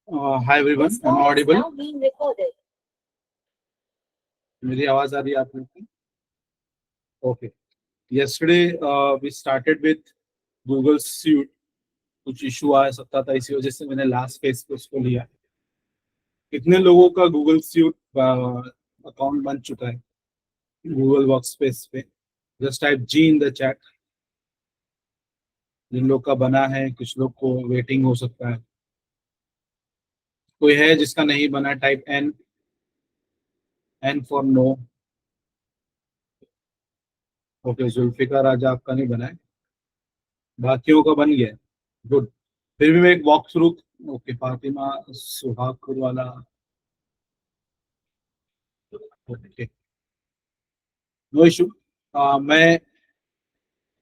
Hi everyone, I am audible. मेरी आवाज आ रही है आप लोग की? Okay. Yesterday we started with Google suite. कुछ इशू आ सकता था, इसी वजह से मैंने लास्ट फेज पे उसको लिया। कितने लोगों का गूगल सूट अकाउंट बन चुका है गूगल वर्कस्पेस पे? Just type G in the chat. जिन लोग का बना है, कुछ लोग को वेटिंग हो सकता है। कोई है जिसका नहीं बना? Type N. N for no. Okay, Zulfikar Raja आपका नहीं बना है, बाकियों का बन गया है। गुड। फिर भी मैं एक walk through. Okay, Fatima Suhagpur वाला। Okay, no issue. मैं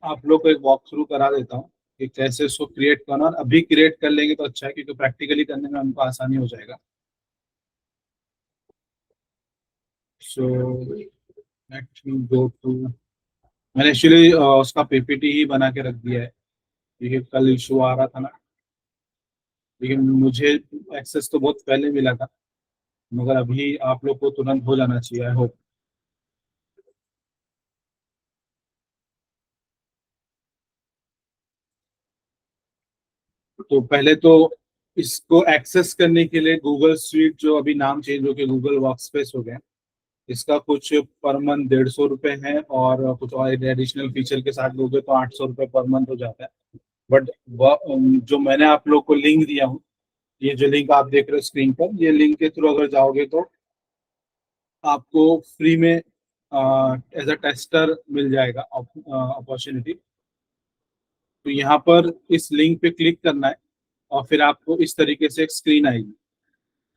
आप लोग को एक वॉक थ्रू करा देता हूँ कि कैसे इसको क्रिएट करना। और अभी क्रिएट कर लेंगे तो अच्छा है, क्योंकि प्रैक्टिकली करने में हमको आसानी हो जाएगा। So let me go to. मैंने एक्चुअली उसका पीपीटी ही बना के रख दिया है, क्योंकि कल इशू आ रहा था ना। लेकिन मुझे एक्सेस तो बहुत पहले मिला था, मगर अभी आप लोग को तुरंत हो जाना चाहिए, आई होप। तो पहले तो इसको एक्सेस करने के लिए गूगल स्वीट, जो अभी नाम चेंज हो के गूगल वर्कस्पेस हो गया, इसका कुछ पर मंथ 150 रुपये है, और कुछ और एडिशनल फीचर के साथ लोगे तो 800 रुपये पर मंथ हो जाता है। बट जो मैंने आप लोग को लिंक दिया हूँ, ये जो लिंक आप देख रहे हो स्क्रीन पर, ये लिंक के थ्रू अगर जाओगे तो आपको फ्री में एज अ टेस्टर मिल जाएगा अपॉर्चुनिटी। तो यहाँ पर इस लिंक पे क्लिक करना है, और फिर आपको इस तरीके से एक स्क्रीन आएगी।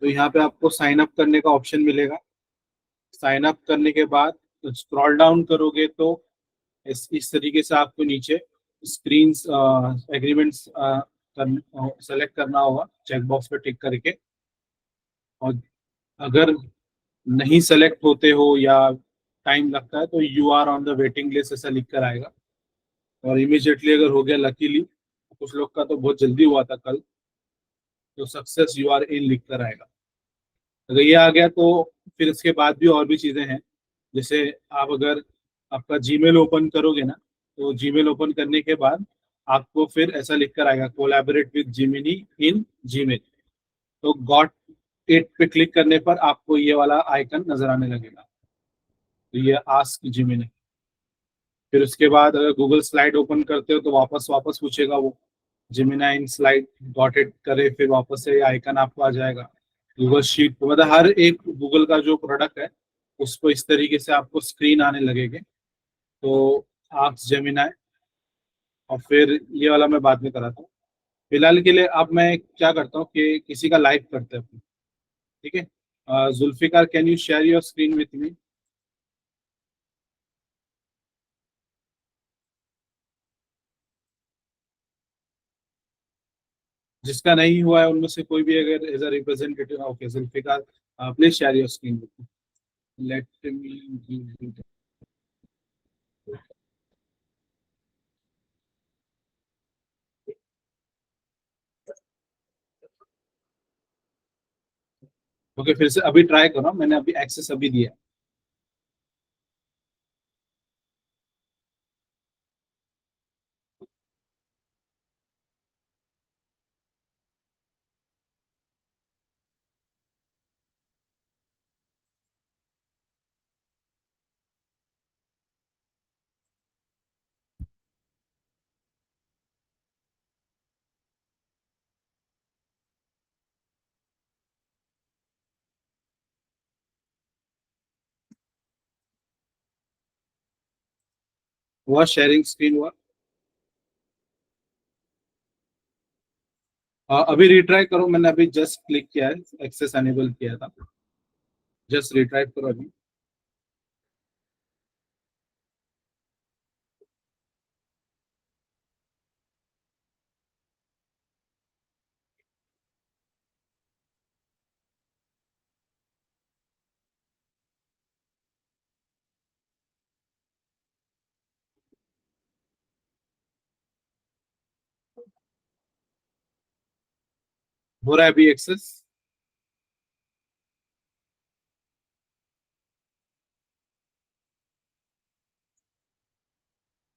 तो यहाँ पे आपको साइन अप करने का ऑप्शन मिलेगा। साइन अप करने के बाद स्क्रॉल डाउन करोगे तो इस तरीके से आपको नीचे स्क्रीन एग्रीमेंट्स सेलेक्ट करना होगा, चेकबॉक्स पे टिक करके। और अगर नहीं सेलेक्ट होते हो या टाइम लगता है तो you are on the waiting list ऐसा लिख कर आएगा। और इमीडिएटली अगर हो गया लकीली, कुछ लोग का तो बहुत जल्दी हुआ था कल, तो सक्सेस यू आर इन लिख कर आएगा। अगर ये आ गया तो फिर इसके बाद भी और भी चीज़ें हैं। जैसे आप अगर आपका जीमेल ओपन करोगे ना, तो जीमेल ओपन करने के बाद आपको फिर ऐसा लिख कर आएगा, collaborate with Gemini in Gmail. तो गॉट इट पे क्लिक करने पर आपको ये वाला आइकन नजर आने लगेगा। तो ये आस्क जिमिनी। फिर उसके बाद अगर गूगल स्लाइड ओपन करते हो तो वापस वापस पूछेगा वो, Gemini in slide got it करे, फिर वापस से आइकन आपको आ जाएगा। गूगल शीट पे, मतलब हर एक गूगल का जो प्रोडक्ट है उसको इस तरीके से आपको स्क्रीन आने लगेगी। तो आस्क जेमिनाई। और फिर ये वाला मैं बाद में कराता हूँ। फिलहाल के लिए अब मैं क्या करता हूँ कि किसी का लाइव करते हैं अपन, ठीक है? Zulfikar, can you share your screen with me? जिसका नहीं हुआ है उनमें से कोई भी अगर as a representative, okay Zulfikar, please share your screen with me. Let me. Okay, फिर से अभी ट्राई करो, मैंने अभी एक्सेस अभी दिया। हुआ शेयरिंग स्क्रीन हुआ? अभी रिट्राई करो, मैंने अभी जस्ट क्लिक किया है, एक्सेस अनेबल किया था। जस्ट रिट्राई करो अभी। हो रहा है अभी एक्सेस।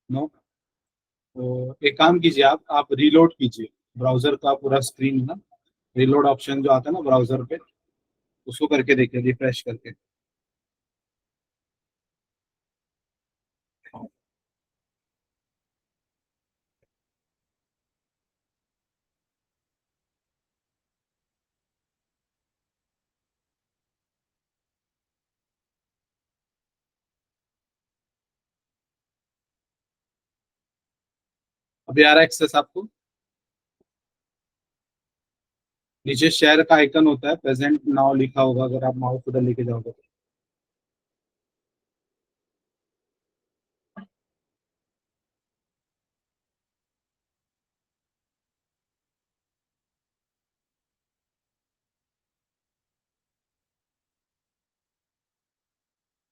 नो। तो एक काम कीजिए, आप रीलोड कीजिए ब्राउजर का पूरा स्क्रीन ना, रीलोड ऑप्शन जो आता है ना ब्राउजर पे, उसको करके देखिए रिफ्रेश करके। अभी आ रहा है एक्सेस आपको? नीचे शेयर का आइकन होता है, प्रेजेंट नाउ लिखा होगा अगर आप माउस उधर लेके जाओगे तो।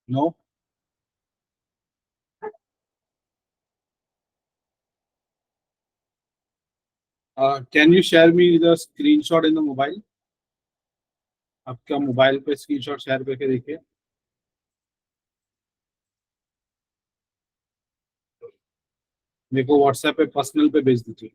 No. Can you share me the screenshot in the mobile? आपका मोबाइल पे स्क्रीनशॉट शेयर करके देखिए। मेरे को व्हाट्सएप पे पर्सनल पे भेज दीजिए।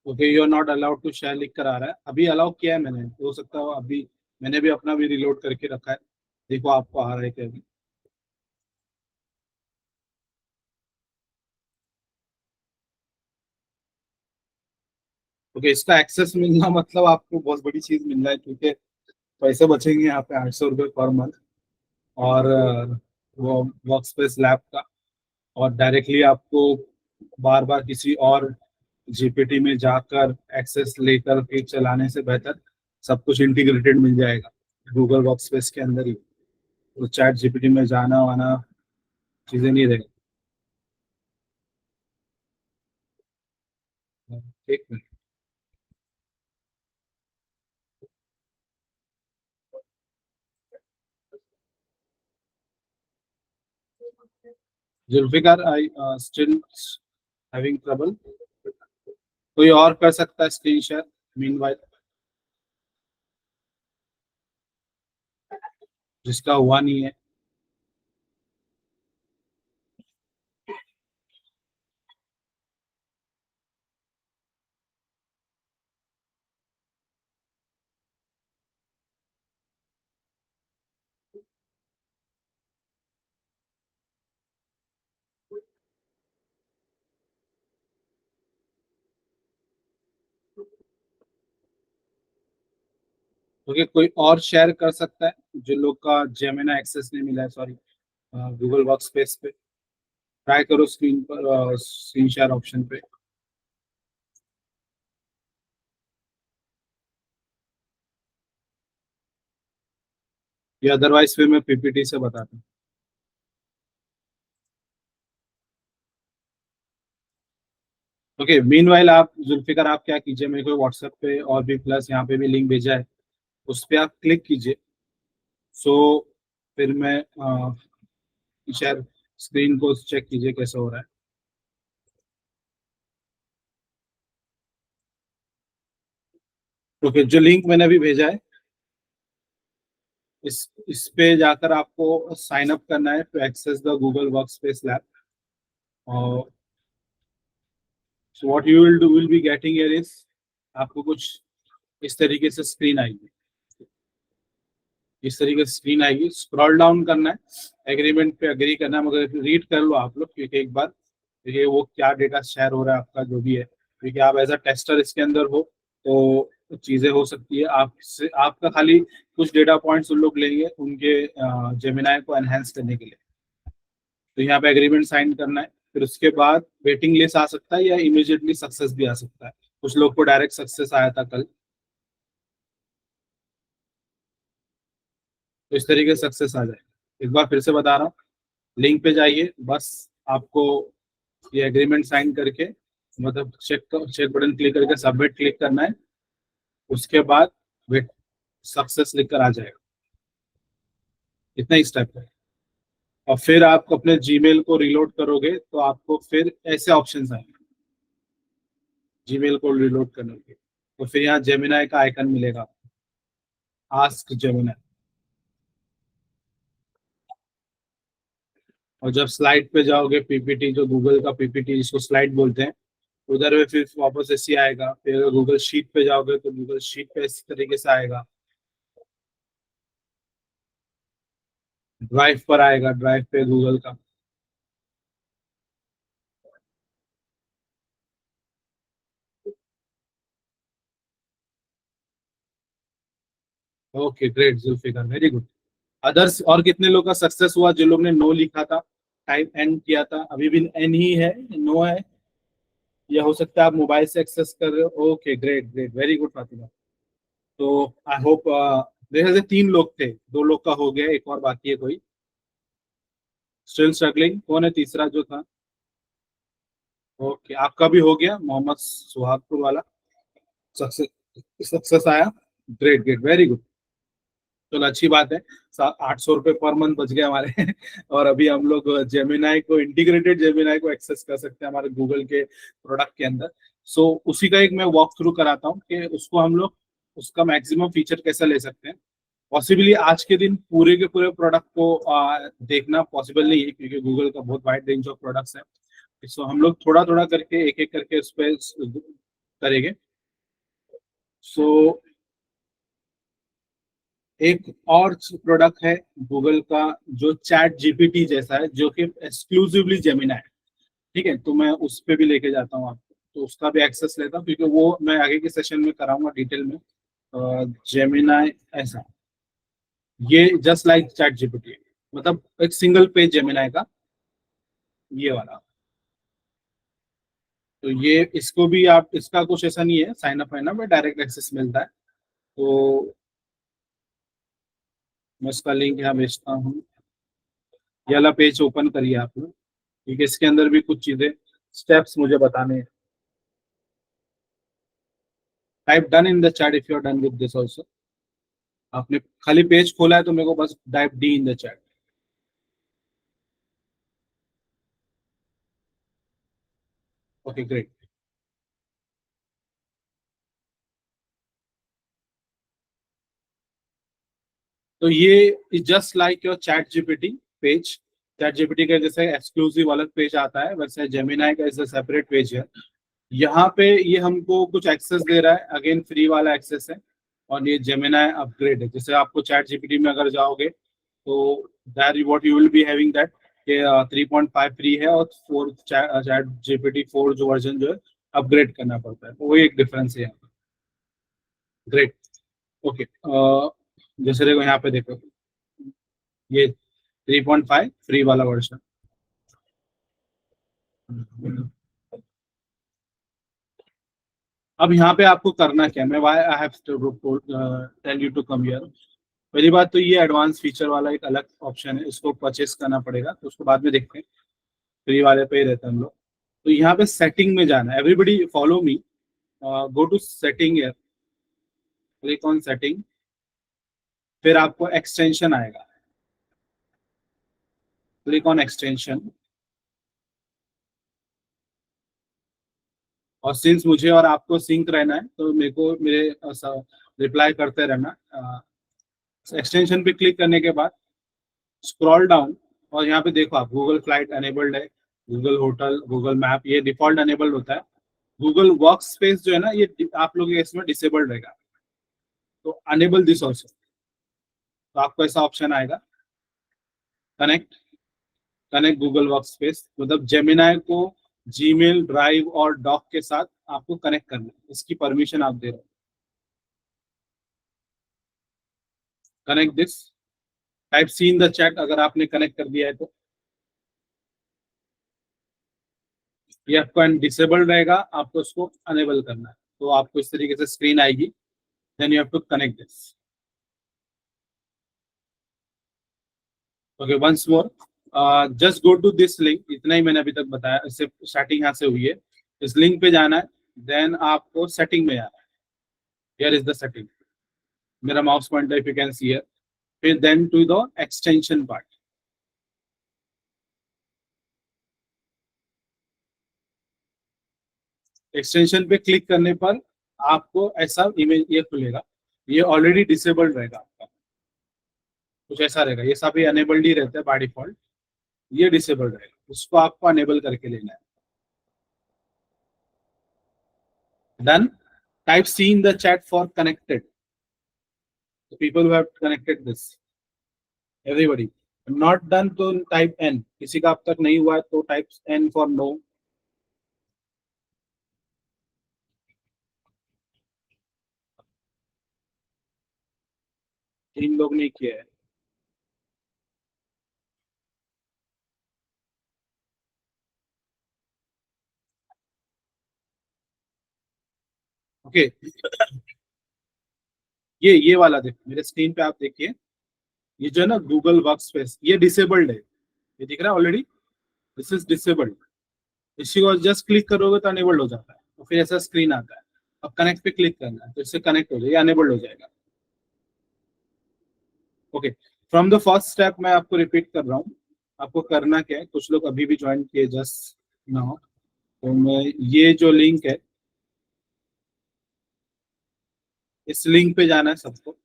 Okay, you are not allowed to share लिख कर आ रहा है। अभी अलाउ किया है मैंने, हो सकता है अभी मैंने भी अपना भी रिलोड करके रखा है। देखो आपको आ रहा है क्या अभी? ओके, इसका एक्सेस मिलना मतलब आपको बहुत बड़ी चीज मिल रहा है, क्योंकि पैसे बचेंगे यहाँ पे 800 रुपये पर मंथ। और वो वर्क स्पेस लैब का। और डायरेक्टली आपको बार बार किसी और जीपीटी में जाकर एक्सेस लेकर के चलाने से बेहतर सब कुछ इंटीग्रेटेड मिल जाएगा गूगल वर्क स्पेस के अंदर ही। तो चैट जीपीटी में जाना वाना चीजें नहीं रहेगी। ठीक है। Zulfikar, I still having trouble? कोई और कर सकता है स्क्रीन शेयर मीनवाइल, जिसका हुआ नहीं है? क्योंकि कोई और शेयर कर सकता है जो लोग का जेमिना एक्सेस नहीं मिला है, सॉरी, गूगल वर्क स्पेस पे। ट्राई करो स्क्रीन पर स्क्रीन शेयर ऑप्शन पे। या अदरवाइज फिर मैं पीपीटी से बताता हूँ। ओके, मीनवाइल आप जुल्फिकर आप क्या कीजिए, मेरे को व्हाट्सएप पे और भी प्लस यहाँ पे भी लिंक भेजा है, उस पर आप क्लिक कीजिए। सो फिर मैं शेयर स्क्रीन को चेक कीजिए कैसे हो रहा है। ओके, जो लिंक मैंने अभी भेजा है, इस पे जाकर आपको साइन अप करना है to access the Google Workspace lab. और so what you will do will be getting here is, आपको कुछ इस तरीके से स्क्रीन आएगी। इस तरीके से स्क्रीन आएगी, स्क्रॉल डाउन करना है, एग्रीमेंट पे अग्री करना है, मगर रीड कर लो आप लोग, क्योंकि एक बार ये वो क्या डेटा शेयर हो रहा है आपका जो भी है, क्योंकि आप एज अ टेस्टर इसके अंदर हो। तो चीजें हो सकती है आपसे, आपका खाली कुछ डेटा पॉइंट्स उन लोग लेंगे उनके जेमिनाई को एनहेंस करने के लिए। तो यहाँ पे एग्रीमेंट साइन करना है, फिर उसके बाद वेटिंग लिस्ट आ सकता है या इमीडिएटली सक्सेस भी आ सकता है। कुछ लोग को डायरेक्ट सक्सेस आया था कल, तो इस तरीके से सक्सेस आ जाए। एक बार फिर से बता रहा हूँ, लिंक पे जाइए, बस आपको ये एग्रीमेंट साइन करके, मतलब चेक बटन क्लिक करके सबमिट क्लिक करना है। उसके बाद वेट सक्सेस लिख कर आ जाएगा। इतना ही स्टेप है। और फिर आप अपने जीमेल को रिलोड करोगे तो आपको फिर ऐसे ऑप्शंस आएंगे जीमेल को रिलोड करने के। तो फिर यहाँ जेमिनाई का आइकन मिलेगा, आस्क जेमिनाई। और जब स्लाइड पे जाओगे, पीपीटी जो गूगल का पीपीटी जिसको स्लाइड बोलते हैं, उधर में फिर वापस ऐसे आएगा। फिर अगर गूगल शीट पे जाओगे तो गूगल शीट पे इस तरीके से आएगा। ड्राइव पर आएगा, ड्राइव पे गूगल का। Okay great Zulfikar, very good. Others और कितने लोग का सक्सेस हुआ? जो लोग ने नो लिखा था, टाइप एन किया था, अभी भी एन ही है, नो है, या हो सकता है आप मोबाइल से एक्सेस कर रहे हो। Okay great great, very good Fatima. तो आई होप, मेरे से 3 लोग थे, 2 लोग का हो गया, एक और बाकी है कोई स्टिल स्ट्रगलिंग। कौन है तीसरा जो था? ओके, आपका भी हो गया, मोहम्मद सुहागपुर वाला सक्सेस, सक्सेस आया। Great great, very good. चलो अच्छी बात है। 800 रुपये पर मंथ बच गए हमारे और अभी हम लोग जेमिनाई को, इंटीग्रेटेड जेमिनाई को एक्सेस कर सकते हैं हमारे गूगल के प्रोडक्ट के अंदर। सो उसी का एक मैं वॉक थ्रू कराता हूँ कि उसको हम लोग, उसका मैक्सिमम फीचर कैसे ले सकते हैं। पॉसिबली आज के दिन पूरे के पूरे प्रोडक्ट को देखना पॉसिबल नहीं है, क्योंकि गूगल का बहुत वाइड रेंज ऑफ प्रोडक्ट्स है। सो हम लोग थोड़ा थोड़ा करके, एक एक करके उस पर करेंगे। सो एक और प्रोडक्ट है गूगल का जो चैट जीपीटी जैसा है, जो कि एक्सक्लूसिवली जेमिना है। ठीक है, तो मैं उस पर भी लेके जाता हूँ आपको, तो उसका भी एक्सेस लेता हूँ, क्योंकि वो मैं आगे के सेशन में कराऊंगा डिटेल में। जेमिना ऐसा, ये जस्ट लाइक चैट जीपीटी, मतलब एक सिंगल पेज जेमिनाई का, ये वाला। तो ये इसको भी आप, इसका कुछ ऐसा नहीं है साइन अप है ना, में डायरेक्ट एक्सेस मिलता है। तो मैं इसका लिंक यहाँ भेजता हूँ। ये वाला पेज ओपन करिए आप लोग, क्योंकि इसके अंदर भी कुछ चीजें, स्टेप्स मुझे बताने हैं। Type done in the chat if you are done with this also. आपने खाली पेज खोला है तो मेरे को बस type D in the chat. Okay great. तो ये just like your ChatGPT page. ChatGPT का जैसे एक्सक्लूसिव अलग पेज आता है, वैसे जेमिनाई का इज सेपरेट पेज है। यहाँ पे ये हमको कुछ एक्सेस दे रहा है, अगेन फ्री वाला एक्सेस है। और ये जेमिनाई अपग्रेड है। जैसे आपको चैट जीपीटी में अगर जाओगे तो that what you will be having that, कि 3.5 फ्री है और 4 चैट जीपीटी 4 जो वर्जन जो है अपग्रेड करना पड़ता है। तो वो एक डिफरेंस है यहाँ। ग्रेट। ओके, जैसे देखो यहाँ पे देखो, ये 3.5 फ्री वाला वर्जन। अब यहाँ पे आपको करना क्या है, मैं why I have to tell you to come here. पहली बात तो ये एडवांस फीचर वाला एक अलग ऑप्शन है, इसको परचेस करना पड़ेगा, तो उसको बाद में देखते हैं। फ्री वाले पे ही रहते हैं हम लोग। तो यहाँ पे सेटिंग में जाना है, everybody follow me, go to setting, click on setting. फिर आपको एक्सटेंशन आएगा, क्लिक ऑन एक्सटेंशन। और सिंस मुझे और आपको सिंक रहना है, तो मेरे को मेरे रिप्लाई करते रहना। एक्सटेंशन पे क्लिक करने के बाद स्क्रॉल डाउन, और यहाँ पे देखो आप गूगल फ्लाइट अनेबल्ड है, गूगल होटल, गूगल मैप ये डिफॉल्ट अनेबल्ड होता है। गूगल वर्क स्पेस जो है ना, ये आप लोग के इसमें डिसेबल्ड रहेगा, तो अनेबल दिस ऑल्सो। तो आपको ऐसा ऑप्शन आएगा, connect, connect Google work space, मतलब जेमिनाई को जीमेल, ड्राइव और डॉक के साथ आपको कनेक्ट करना है, इसकी परमिशन आप दे रहे हो। Connect this, type C in the chat अगर आपने कनेक्ट कर दिया है तो। ये आपका डिसेबल रहेगा, आपको उसको अनेबल करना है, तो आपको इस तरीके से स्क्रीन आएगी, then you have to connect this. Okay, once more, just go to this link, इतना ही मैंने अभी तक बताया, इससे स्टार्टिंग यहाँ से हुई है। इस लिंक पे जाना है, देन आपको सेटिंग में जाना है, हियर इज द सेटिंग, मेरा mouse pointer if you can see here, फिर then to the extension part. Extension पे क्लिक करने पर आपको ऐसा इमेज ये खुलेगा, ये ऑलरेडी डिसेबल्ड रहेगा आपका, कुछ ऐसा रहेगा, ये सभी अनेबल्ड ही रहता है बाय डिफॉल्ट, ये डिसेबल्ड रहेगा, उसको आपको अनेबल करके लेना है। Done, type C in the chat for connected, people who have connected this, everybody. Not done तो टाइप एन, किसी का अब तक नहीं हुआ है तो टाइप एन फॉर नो। तीन लोग नहीं किया है। ओके, ये वाला देखो मेरे स्क्रीन पे, आप देखिए, ये जो है ना गूगल वर्क स्पेस, ये डिसेबल्ड है, ये दिख रहा है ऑलरेडी, दिस इज डिसेबल्ड। इसी को जस्ट क्लिक करोगे तो अनेबल्ड हो जाता है, और फिर ऐसा स्क्रीन आता है, अब कनेक्ट पे क्लिक करना है तो इससे कनेक्ट हो जाएगा, अनेबल्ड हो जाएगा। Okay, from the first step मैं आपको रिपीट कर रहा हूँ, आपको करना क्या है, कुछ लोग अभी भी ज्वाइन किए जस्ट नाउ, तो मैं ये जो लिंक है, इस लिंक पे जाना है सबको।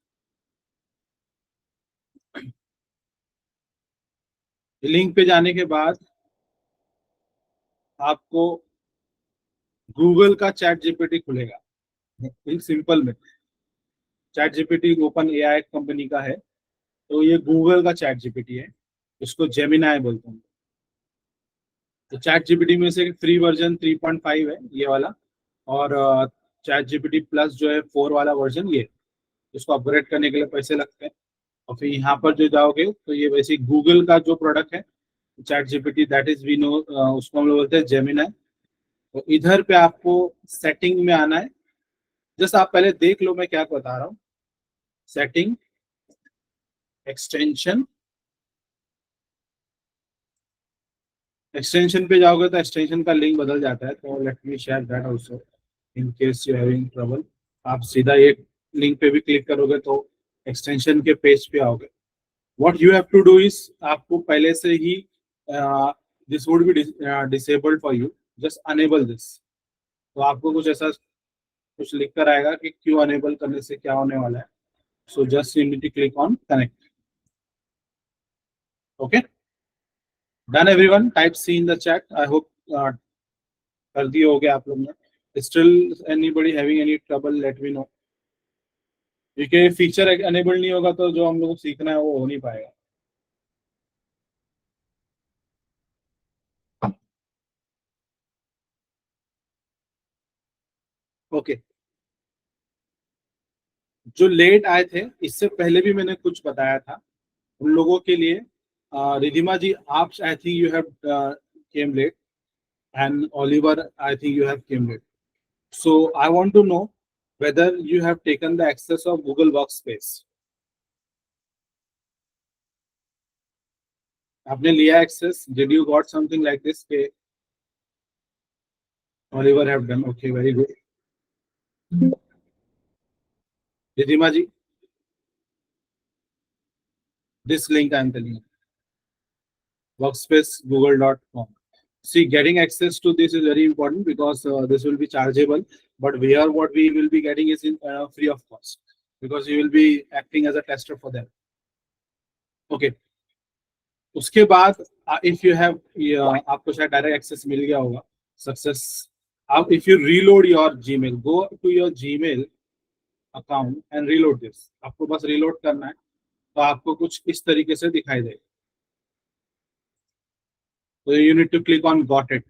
लिंक पे जाने के बाद आपको गूगल का चैट जीपीटी खुलेगा, इन सिंपल में। Chat GPT open AI company का है, तो ये गूगल का चैट जीपीटी है, इसको जेमिनाई बोलते हैं। तो चैट जीपीटी में से फ्री वर्जन 3.5 है ये वाला, और चैट जीपीटी प्लस जो है 4 वाला वर्जन, ये इसको अपग्रेड करने के लिए पैसे लगते हैं। और फिर यहाँ पर जो जाओगे तो ये वैसे गूगल का जो प्रोडक्ट है ChatGPT, that is we know, उसको हम लोग बोलते हैं जेमिनाई। तो इधर पे आपको सेटिंग में आना है, जस्ट आप पहले देख लो मैं क्या बता रहा हूँ। सेटिंग, एक्सटेंशन, एक्सटेंशन पे जाओगे तो एक्सटेंशन का लिंक बदल जाता है, तो let me share that also in case you having trouble. आप सीधा एक लिंक पे भी क्लिक करोगे तो एक्सटेंशन के पेज पे आओगे। What you have to do is, आपको पहले से ही this would be disabled for you, just enable this. तो आपको कुछ ऐसा कुछ लिख कर आएगा कि क्यों अनेबल करने से क्या होने वाला है, so just you need to click on connect. Okay, done everyone, type C in the chat, I hope कर दिए होगे आप लोग ने। Still anybody having any trouble, let me know, क्योंकि फीचर अनेबल नहीं होगा तो जो हम लोग को सीखना है वो हो नहीं पाएगा। ओके, जो लेट आए थे इससे पहले भी मैंने कुछ बताया था उन लोगों के लिए। रिधिमा जी, आप I think you have came late, and Oliver I think you have came late, so I want to know whether you have taken the access of Google Workspace. आपने लिया access, did you got something like this के Oliver have done, okay, very good. Ridhima ji, this link I am telling you, workspacegoogle.com. See, getting access to this is very important because this will be chargeable, but here what we will be getting is in free of cost because you will be acting as a tester for them. Okay. उसके बाद if you have, आपको शायद direct access मिल गया होगा, success. अब if you reload your Gmail, go to your Gmail account and reload this, आपको बस reload करना है तो आपको कुछ इस तरीके से दिखाई देगा, तो you need to click on got it.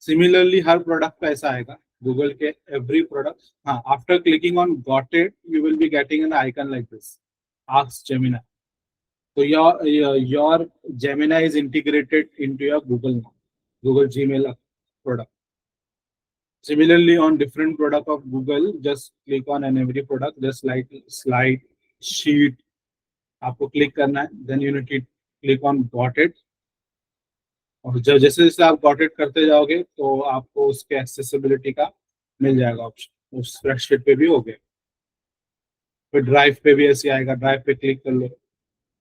Similarly हर प्रोडक्ट पे ऐसा आएगा, गूगल के एवरी प्रोडक्ट, हाँ, after clicking on got it you will be getting an icon like this, Ask Gemini. So your Gemini is integrated into your Google now, Google Gmail product. Similarly, on different product of Google, just click on and every product, just like slide, sheet, आपको click करना है, then you need to click on got it. और जब जैसे जैसे आप got it करते जाओगे तो आपको उसके एक्सेसिबिलिटी का मिल जाएगा ऑप्शन, उस स्प्रेडशीट पे भी हो गया. फिर ड्राइव पे भी ऐसे आएगा, ड्राइव पे क्लिक कर लो,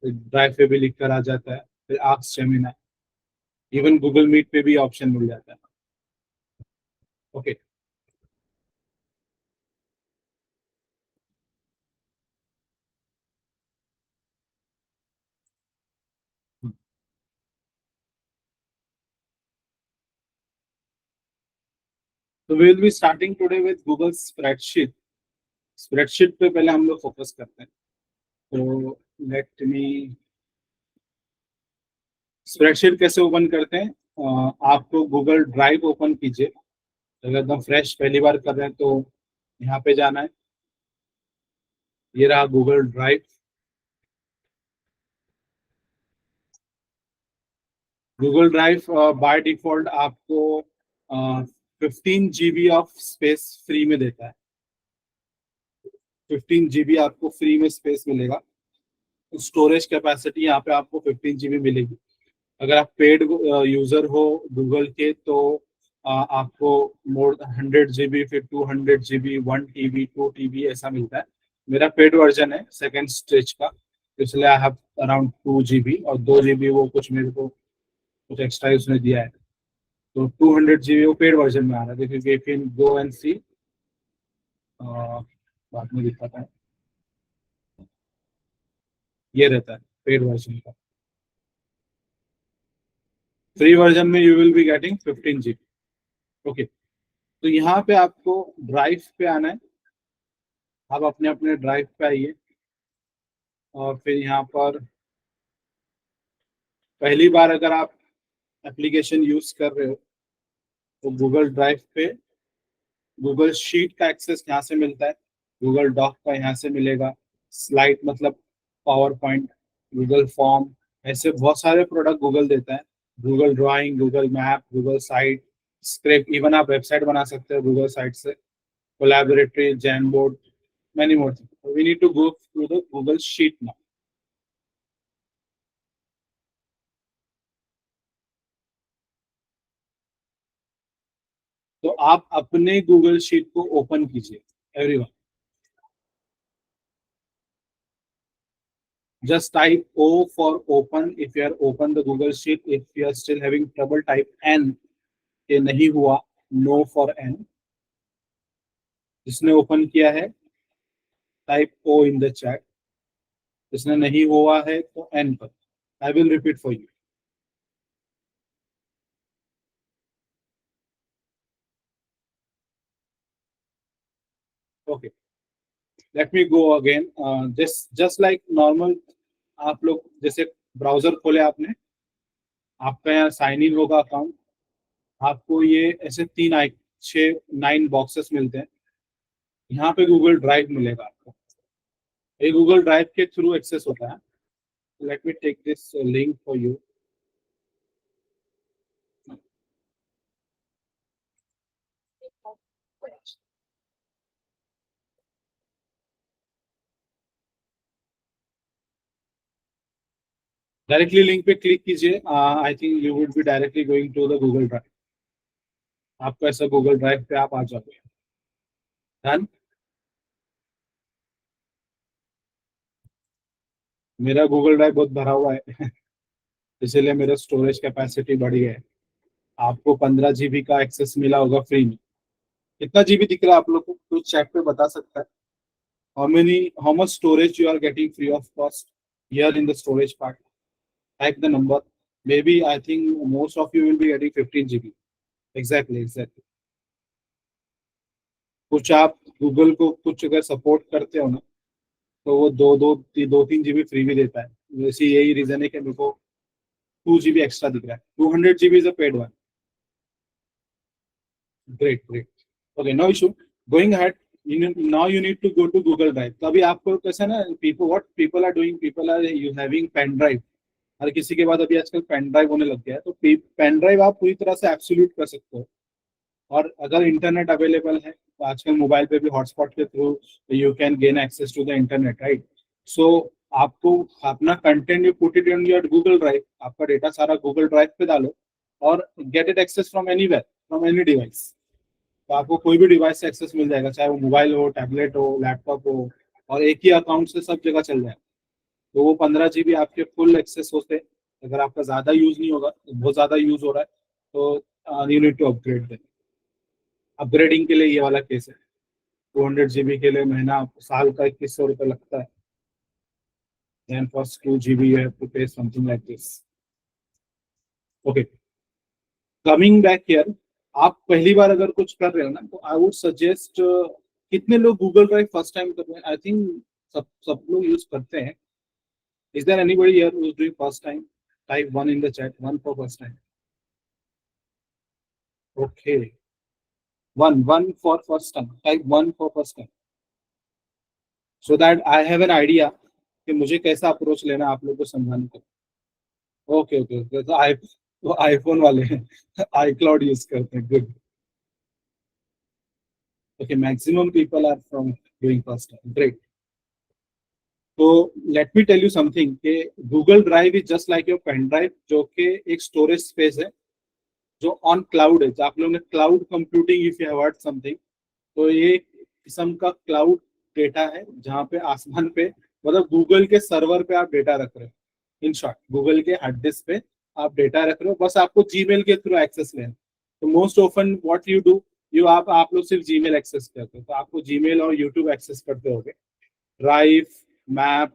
ड्राइव पे भी लिख कर आ जाता है. फिर ask Gemini, even Google Meet पे भी ऑप्शन मिल जाता है. ओके. तो we will be starting today with Google spreadsheet. Spreadsheet पे पहले हम लोग फोकस करते हैं. तो लेट मी, स्प्रेडशीट कैसे ओपन करते हैं. आपको गूगल ड्राइव ओपन कीजिए. अगर एकदम फ्रेश पहली बार कर रहे हैं तो यहाँ पे जाना है. ये रहा Google drive. Google drive by default आपको 15 GB ऑफ स्पेस फ्री में देता है. 15 GB आपको फ्री में स्पेस मिलेगा. स्टोरेज कैपेसिटी यहाँ पे आपको 15 GB मिलेगी. अगर आप पेड यूजर हो गूगल के तो आपको मोर 100 GB, फिर 200 GB, 1 TB, 2 TB ऐसा मिलता है. मेरा पेड वर्जन है सेकेंड स्टेज का, इसलिए आई हैव अराउंड 2 GB, और 2 GB वो कुछ मेरे को कुछ एक्स्ट्रा उसने दिया है. तो 200 GB वो पेड वर्जन में आ रहा है. देखिए इफ यू गो एंड सी, बाद में दिखाता है. ये रहता है पेड वर्जन का. फ्री वर्जन में you will be getting 15 GB. Okay. तो यहाँ पे आपको ड्राइव पे आना है. आप अपने अपने ड्राइव पे आइए, और फिर यहाँ पर पहली बार अगर आप एप्लीकेशन यूज कर रहे हो तो गूगल ड्राइव पे गूगल शीट का एक्सेस यहाँ से मिलता है, गूगल डॉक का यहाँ से मिलेगा, स्लाइड मतलब पावर पॉइंट, गूगल फॉर्म, ऐसे बहुत सारे प्रोडक्ट गूगल देता है. Google drawing, Google map, Google site, script, even आप वेबसाइट बना सकते हो गूगल साइट से, collaboratory, जैमबोर्ड, many more things. We need to go through the Google Sheet now. तो आप अपने गूगल शीट को ओपन कीजिए everyone. Just type O for open if you are open the Google Sheet. If you are still having trouble, type N. ये नहीं हुआ, No for N. जिसने open किया है type O in the chat. जिसने नहीं हुआ है तो N पर. I will repeat for you. Okay. Let me go again. Just like normal, आप लोग जैसे ब्राउजर खोले आपने, आपका यहाँ साइन इन होगा अकाउंट. आपको ये ऐसे 9 बॉक्सेस मिलते हैं. यहाँ पे गूगल ड्राइव मिलेगा आपको. ये गूगल ड्राइव के थ्रू एक्सेस होता है. Let me take this link for you. Directly link पे क्लिक कीजिए. I think you would be directly going to the Google Drive. आपको ऐसा गूगल ड्राइव पे आप आ जाओगे. डन. मेरा गूगल ड्राइव बहुत भरा हुआ है इसीलिए मेरा स्टोरेज कैपेसिटी बढ़ गया है. आपको 15 GB का एक्सेस मिला होगा फ्री में. कितना जीबी दिख रहा है आप लोग को, कुछ चैट पे बता सकता है. how much storage you are getting free of cost here in the storage part. Type the number. Maybe I think most of you will be getting 15 GB. Exactly. कुछ आप गूगल को कुछ अगर सपोर्ट करते हो ना तो वो 2-3 GB फ्री भी देता है. वैसे यही रीजन है कि मेरे को 2 GB एक्स्ट्रा दिख रहा है. 200 GB is a paid one. Great. Okay, no issue. Going ahead, now you need to go to Google Drive. तो अभी आपको कैसा ना, what people are doing, people are you having pen drive, हर किसी के बाद अभी आजकल पेन ड्राइव होने लग गया है, तो पेन ड्राइव आप पूरी तरह से एब्सोल्यूट कर सकते हो। और अगर इंटरनेट अवेलेबल है तो आजकल मोबाइल पे भी हॉटस्पॉट के through you can gain access to the internet, right. So आपको अपना content you put it in your Google Drive, आपका डेटा सारा गूगल ड्राइव पे डालो और get it access from anywhere, from any device. तो आपको कोई भी डिवाइस से एक्सेस मिल जाएगा, चाहे वो मोबाइल हो, टैबलेट हो, लैपटॉप हो, और एक ही अकाउंट से सब जगह चल जाएगा। तो वो 15 GB आपके फुल एक्सेस होते हैं। अगर आपका ज्यादा यूज नहीं होगा, तो बहुत ज्यादा यूज हो रहा है, तो you need to upgrade then. Upgrading के लिए ये वाला केस है। 200 GB के लिए महीना, साल का 2100 रुपये लगता है। Then first 2 GB you have to pay something like this. Okay. Coming back here, आप पहली बार अगर कुछ कर रहे हो ना, तो आई वुड सजेस्ट, कितने लोग गूगल ड्राइव फर्स्ट टाइम कर रहे हैं? आई थिंक सब लोग यूज करते हैं। Is there anybody here who is doing first time? Type 1 in the chat, 1 for first time. Okay, 1 for first time, type 1 for first time, so that I have an idea कि मुझे कैसा approach लेना है आप लोग को समझाने का। ओके ओके ओके, तो आईफोन वाले हैं, आई क्लाउड यूज करते हैं, good. Okay, maximum people are from doing first time, great. तो let me tell you something कि Google Drive is just like your pen drive, जो कि एक स्टोरेज स्पेस है जो ऑन क्लाउड है। तो आप लोगों ने cloud computing if you have heard something, तो ये किस्म का क्लाउड डेटा है जहाँ पे आसमान पे, मतलब गूगल के सर्वर पे आप डेटा रख रहे हो। इन शॉर्ट, गूगल के हार्ड डिस्क पे आप डेटा रख रहे हो, बस आपको जीमेल के थ्रू एक्सेस लेना। तो most often what you do, आप लोग सिर्फ जीमेल एक्सेस करते हो, तो आपको जीमेल और यूट्यूब एक्सेस करते होगे। ड्राइव, मैप,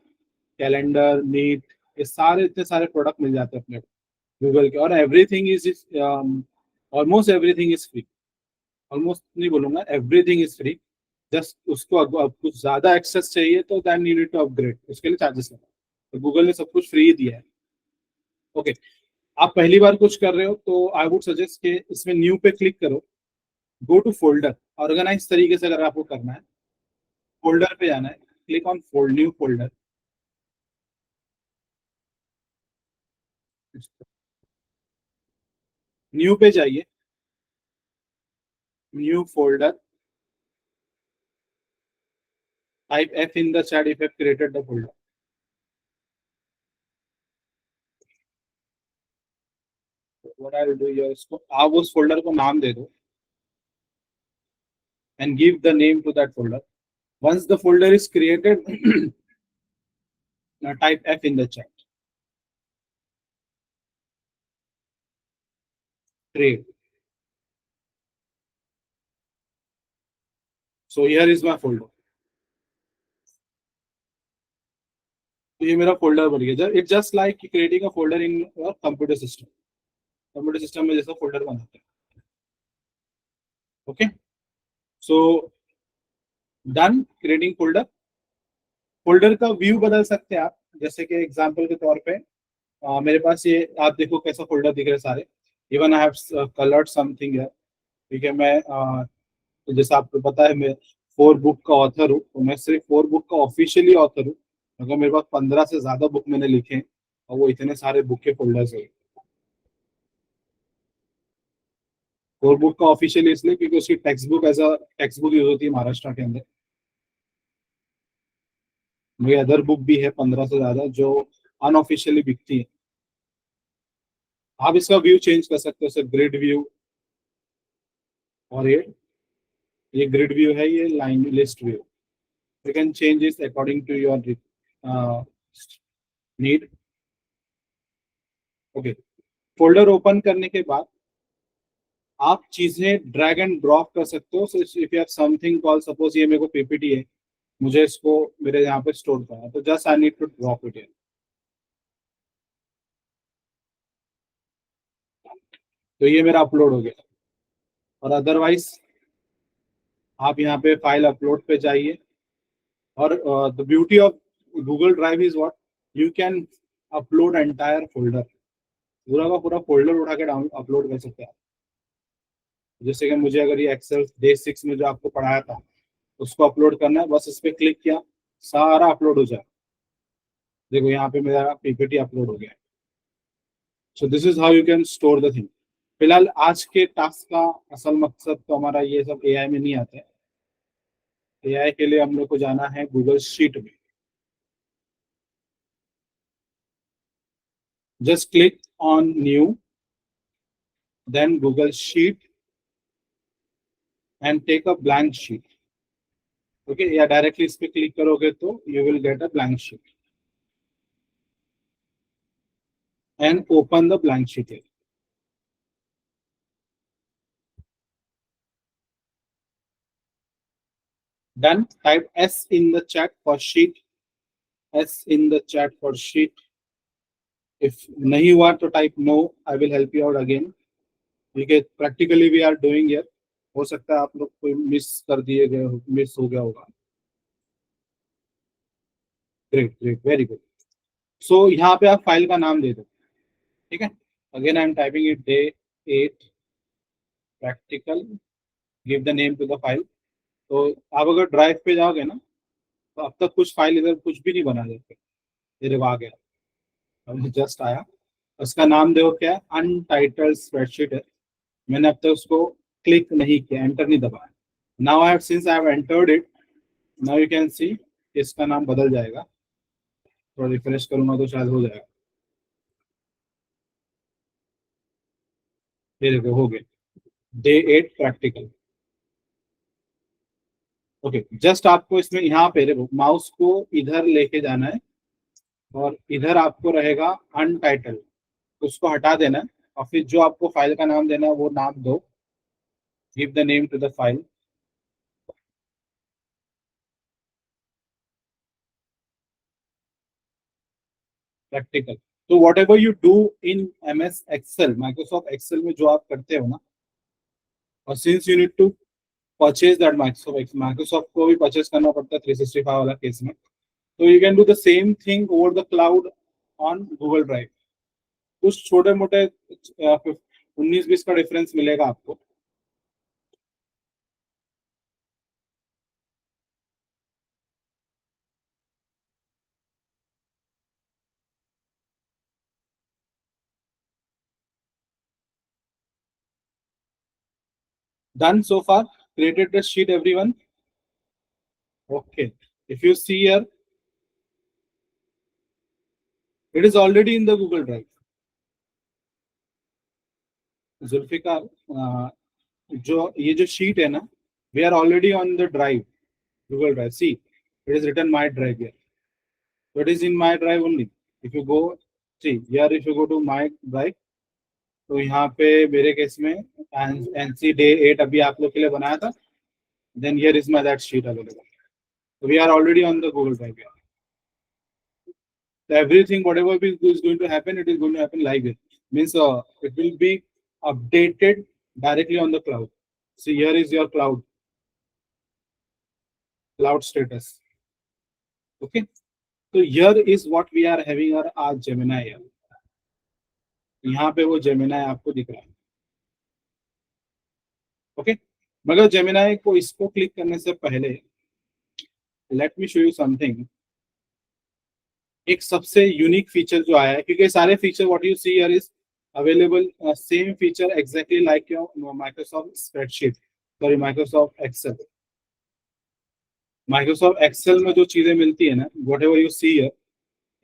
कैलेंडर, मीट, ये सारे इतने सारे प्रोडक्ट मिल जाते हैं अपने गूगल के। और everything is almost everything is free. Almost नहीं बोलूंगा, एवरीथिंग इज फ्री। जस्ट उसको अब कुछ ज्यादा एक्सेस चाहिए तो then you need to upgrade, उसके लिए चार्जेस लगा। तो गूगल ने सब कुछ फ्री दिया है। ओके, आप पहली बार कुछ कर रहे हो तो आई वुड सजेस्ट कि इसमें न्यू पे क्लिक करो, गो टू फोल्डर। ऑर्गेनाइज तरीके से अगर आपको करना है, फोल्डर पे जाना है, click on fold, new folder. New पे जाइए, new folder, type F in the chat if you have created the folder. What I will do here, इसको आप उस फोल्डर को नाम दे दो and give the name to that folder. Once the folder is created, now type F in the chat. Create. So here is my folder. तो ये मेरा folder बन गया। It's just like creating a folder in computer system. Computer system में जैसा folder बनाते हैं। Okay, so done creating folder. Folder का व्यू बदल सकते हैं आप, जैसे कि एग्जांपल के तौर पे मेरे पास ये आप देखो कैसा फोल्डर दिख रहे हैं सारे। Even I have coloured something है, ठीक है। मैं तो जैसे आपको पता है मैं 4 बुक का ऑथर हूँ, तो मैं सिर्फ 4 बुक का ऑफिशियली ऑथर हूँ। अगर मेरे पास 15 से ज्यादा बुक मैंने लिखे हैं, और वो इतने सारे बुक के फोल्डर्स है। 4 बुक का ऑफिशियली इसलिए क्योंकि उसकी textbook as a textbook use होती है महाराष्ट्र के अंदर। मेरी अदर बुक भी है 15 से ज्यादा जो अनऑफिशियली बिकती है। आप इसका व्यू चेंज कर सकते हो, सिर्फ ग्रिड व्यू, और ये ग्रिड व्यू है, ये line list view. You can change this according to your need. Okay, folder open करने के बाद आप चीजें ड्रैग एंड ड्रॉप कर सकते हो। So if you have something call, suppose ये मेरे को पीपीटी है, मुझे इसको मेरे यहाँ पे स्टोर करना है, तो just I need to drop it here. तो ये मेरा अपलोड हो गया। और अदरवाइज आप यहाँ पे फाइल अपलोड पे जाइए। और the beauty of Google Drive is what, you can upload entire folder, पूरा का पूरा फोल्डर उठा के डाउन अपलोड कर सकते हैं आप। जैसे कि मुझे अगर ये एक्सेल डे 6 में जो आपको पढ़ाया था, उसको अपलोड करना है, बस इस पे क्लिक किया, सारा अपलोड हो जाए। देखो यहाँ पे मेरा पीपीटी अपलोड हो गया। So this is how you can store the thing. फिलहाल आज के टास्क का असल मकसद तो हमारा ये सब एआई में नहीं आता है। एआई के लिए हम लोग को जाना है गूगल शीट में। Just click on new, then Google sheet and take a blank sheet. Okay, या डायरेक्टली इस पे क्लिक करोगे तो you will get a blank sheet and open the blank sheet. Done. Type S in the chat for sheet. S in the chat for sheet. If nahi hua to type no. I will help you out again. Because practically we are doing here. हो सकता है आप लोग कोई miss कर दिए गए हो, मिस हो गया होगा। Great great, very good. So यहाँ पे आप फाइल का नाम दे दो। ठीक है, again I am typing it day 8 practical, give the name to the file. तो आप अगर ड्राइव पे जाओगे ना, तो अब तक कुछ फाइल इधर कुछ भी नहीं बना देते। ये आ गया, जस्ट आया। उसका नाम देखो क्या है, अनटाइटल्ड स्प्रेडशीट है। मैंने अब तक उसको क्लिक नहीं किया, एंटर नहीं दबाया। Now I have since I have entered it, now you can सी इसका नाम बदल जाएगा। थोड़ा रिफ्रेश करूंगा तो शायद हो जाएगा। ये देखो हो गया, डे 8 प्रैक्टिकल। ओके, जस्ट आपको इसमें यहाँ पे देखो माउस को इधर लेके जाना है और इधर आपको रहेगा अनटाइटल्ड, उसको हटा देना है। और फिर जो आपको फाइल का नाम देना है वो नाम दो, give the name to the file practical. तो whatever you do in MS Excel, Microsoft Excel में जो आप करते हो ना, और since you need to purchase that Microsoft को भी परचेज करना पड़ता है 365 वाला केस में, तो you can do the same thing over the cloud on Google drive. कुछ छोटे मोटे 19-20 का डिफरेंस मिलेगा आपको। Done so far, created the sheet everyone. Okay, if you see here, it is already in the Google Drive. Zulfikar, जो ये जो sheet है ना, we are already on the drive, Google Drive. See, it is written my drive here. So it is in my drive only. If you go, see here, if you go to my drive, तो यहाँ पे मेरे case में NC Day 8 अभी आप लोग के लिए बनाया था। Then here is my that sheet available. So we are already on the Google Drive here. So everything, whatever is going to happen, it is going to happen live here. Means it will be updated directly on the cloud. See, here is your cloud status. Okay. So here is what we are having our Gemini here. यहाँ पे वो Gemini आपको दिख रहा है। Okay, मगर Gemini को इसको क्लिक करने से पहले let me show you something. एक सबसे यूनिक फीचर जो आया है, क्योंकि सारे feature what you see here is available, same feature exactly like your Microsoft spreadsheet, sorry Microsoft Excel. Microsoft Excel में जो चीजें मिलती है ना, whatever you see here,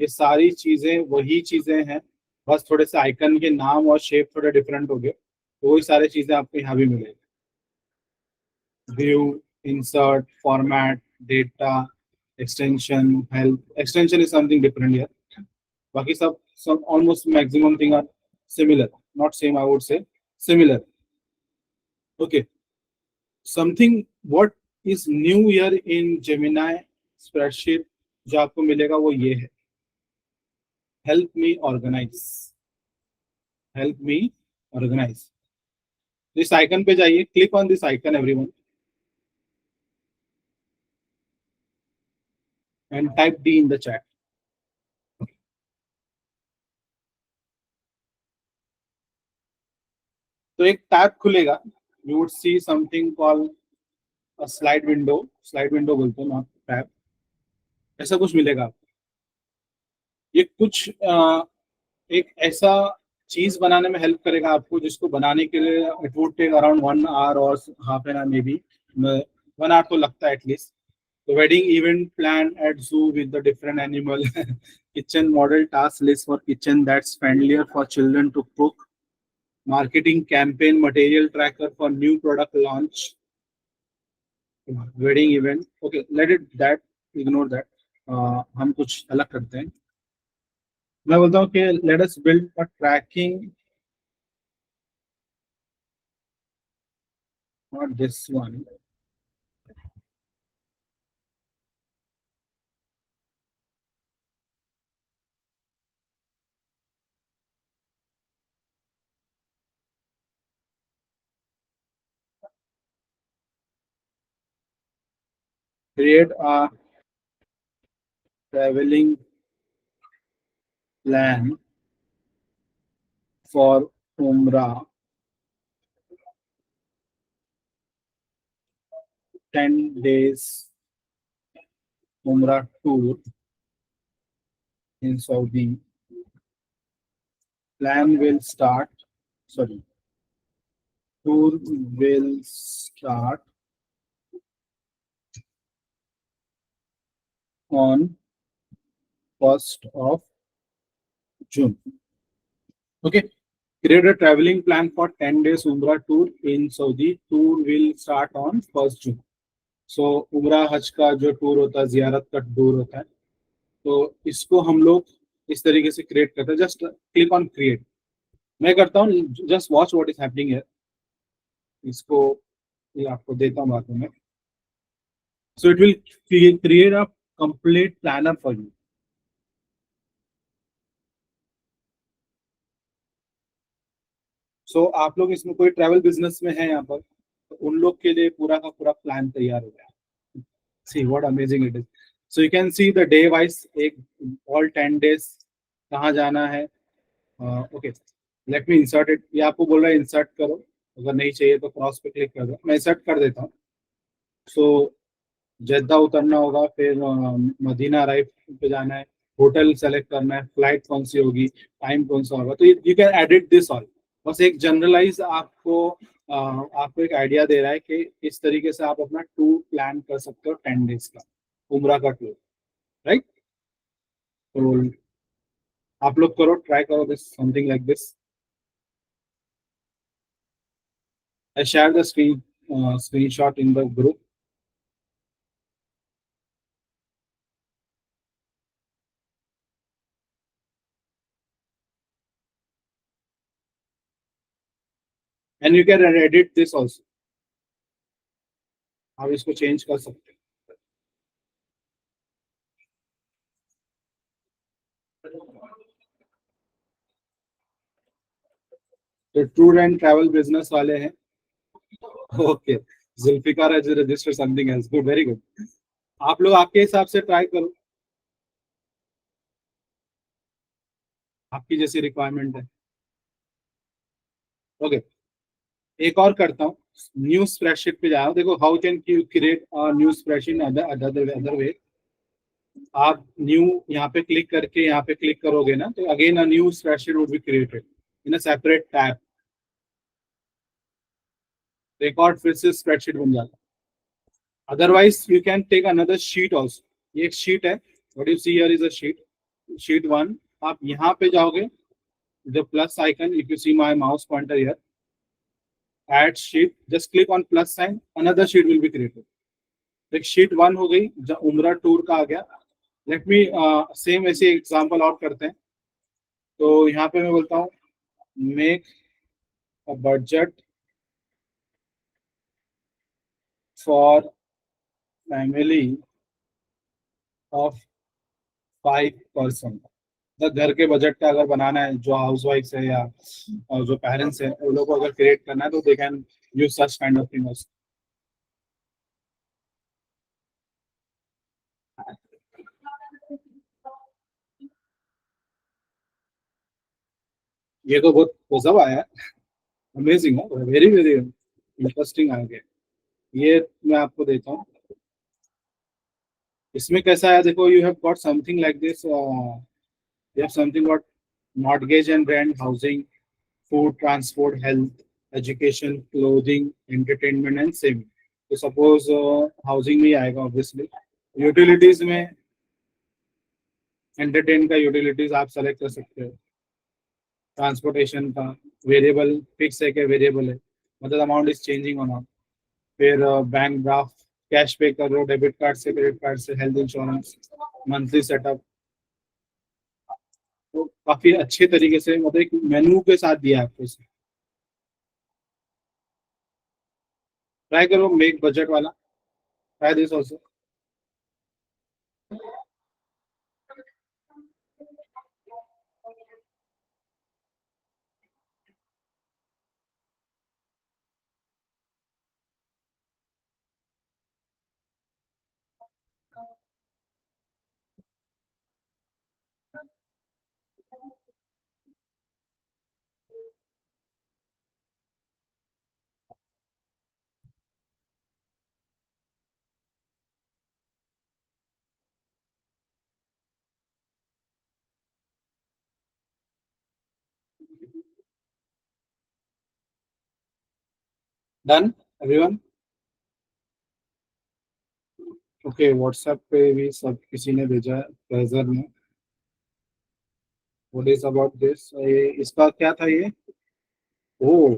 ये सारी चीजें वही चीजें हैं, बस थोड़े से आइकन के नाम और शेप थोड़े डिफरेंट हो गए, तो वही सारी चीजें आपको यहाँ भी मिलेगी। View, insert, format, data, extension, help. Extension is something different here. बाकी सब almost maximum thing are similar, not same, I would say similar. Okay, something what is new here in Gemini spreadsheet जो आपको मिलेगा वो ये है, help me organize, help me organize। इस icon पे जाइए, click on this icon everyone and type D in the chat। तो एक टैब खुलेगा, you would see something called slide window बोलते हैं नॉट टैब, ऐसा कुछ मिलेगा आपको। ये कुछ एक ऐसा चीज बनाने में हेल्प करेगा आपको, जिसको बनाने के लिए it would take around 1 hour और half an hour maybe, 1 hour तो लगता है एटलीस्ट। तो wedding event plan at zoo with the different animal, kitchen model task list for kitchen that's friendlier for children to cook, marketing campaign material tracker for new product launch, wedding event. Okay, let it that, ignore that. हम कुछ अलग करते हैं। मैं बोलता हूँ कि let us build a tracking, not this one, create a traveling plan for Umrah 10 days Umrah tour in Saudi. Plan will start, sorry, tour will start on 1st of June. Okay. Create a traveling plan for 10 days Umrah tour in Saudi. Tour will start on 1st June. So उमरा हज का जो tour होता है, जियारत का tour होता है, तो इसको हम लोग इस तरीके से क्रिएट करते हैं। जस्ट क्लिक ऑन क्रिएट, मैं करता हूँ, just watch what is happening है। इसको ये आपको देता हूँ बाद में। So it will create a complete planner for you. So आप लोग इसमें कोई ट्रैवल बिजनेस में है यहाँ पर, तो उन लोग के लिए पूरा का पूरा प्लान तैयार हो गया। See what amazing it is. So you can see the day wise, एक all 10 days कहाँ जाना है। Okay, let me insert it. ये आपको बोल रहा है इंसर्ट करो, अगर नहीं चाहिए तो क्रॉस पे क्लिक कर दो, मैं इंसर्ट कर देता हूँ। सो जद्दा उतरना होगा, फिर मदीना अराइव पे जाना है, होटल सेलेक्ट करना है, फ्लाइट कौन सी होगी, टाइम कौन सा होगा, तो you can edit this all. बस एक जनरलाइज आपको एक आइडिया दे रहा है कि इस तरीके से आप अपना टूर प्लान कर सकते हो 10 डेज का, उमरा का टूर, राइट। तो आप लोग करो, ट्राई करो this, something like this. I share the screenshot in the group. And you can edit this also, आप इसको चेंज कर सकते हैं। तो टूर एंड ट्रैवल बिजनेस वाले हैं, okay, Zulfikar has registered something else, good, very good. आप लोग आपके हिसाब से ट्राई करो, आपकी जैसी रिक्वायरमेंट है। ओके, एक और करता हूँ, न्यू स्प्रेडशीट पे जाओ, देखो how can you create new spreadsheet other way. आप न्यू यहाँ पे क्लिक करके यहाँ पे क्लिक करोगे ना, तो again a new spreadsheet would be created in a separate tab, record फिर से स्प्रेडशीट बन जाता है। Otherwise you can take another sheet also, ये एक शीट है, what you see here is a sheet, sheet 1। आप यहाँ पे जाओगे, the plus icon, if you see my mouse pointer here, add sheet, just click on plus sign, another sheet will be created. एक sheet 1 हो गई, जब उमरा tour का आ गया। लेट मी सेम ऐसे एग्जांपल और करते हैं। तो यहाँ पे मैं बोलता हूँ make a budget for family of 5 person. तो घर के बजट का अगर बनाना है, जो हाउस वाइफ है या जो पेरेंट्स है, उन लोगों को अगर क्रिएट करना है, तो they can use such kind of things. ये तो बहुत गजब आया, अमेजिंग है, वेरी वेरी इंटरेस्टिंग आ गया। ये मैं आपको देता हूँ। इसमें कैसा है देखो, you have got something like this, you have something got mortgage and rent, housing, food, transport, health, education, clothing, entertainment and saving. तो सपोज हाउसिंग में ही आएगा ऑब्वियसली। यूटिलिटीज में एंटरटेन का यूटिलिटीज आप सेलेक्ट कर सकते हो। ट्रांसपोर्टेशन का वेरिएबल फिक्स है क्या वेरिएबल है, मतलब अमाउंट इज चेंजिंग और नॉट। फिर बैंक ड्राफ्ट, कैश पे कर रहे हो डेबिट कार्ड से, क्रेडिट कार्ड से, हेल्थ इंश्योरेंस, मंथली सेटअप। तो काफी अच्छे तरीके से मतलब एक मेन्यू के साथ दिया है आपको इसे। ट्राई करो मेक बजट वाला, try this also. Done everyone. Okay, WhatsApp पे भी सब किसी ने भेजा है ब्राउजर में। व्हाट इज अबाउट दिस, ये इसका क्या था ये? ओ,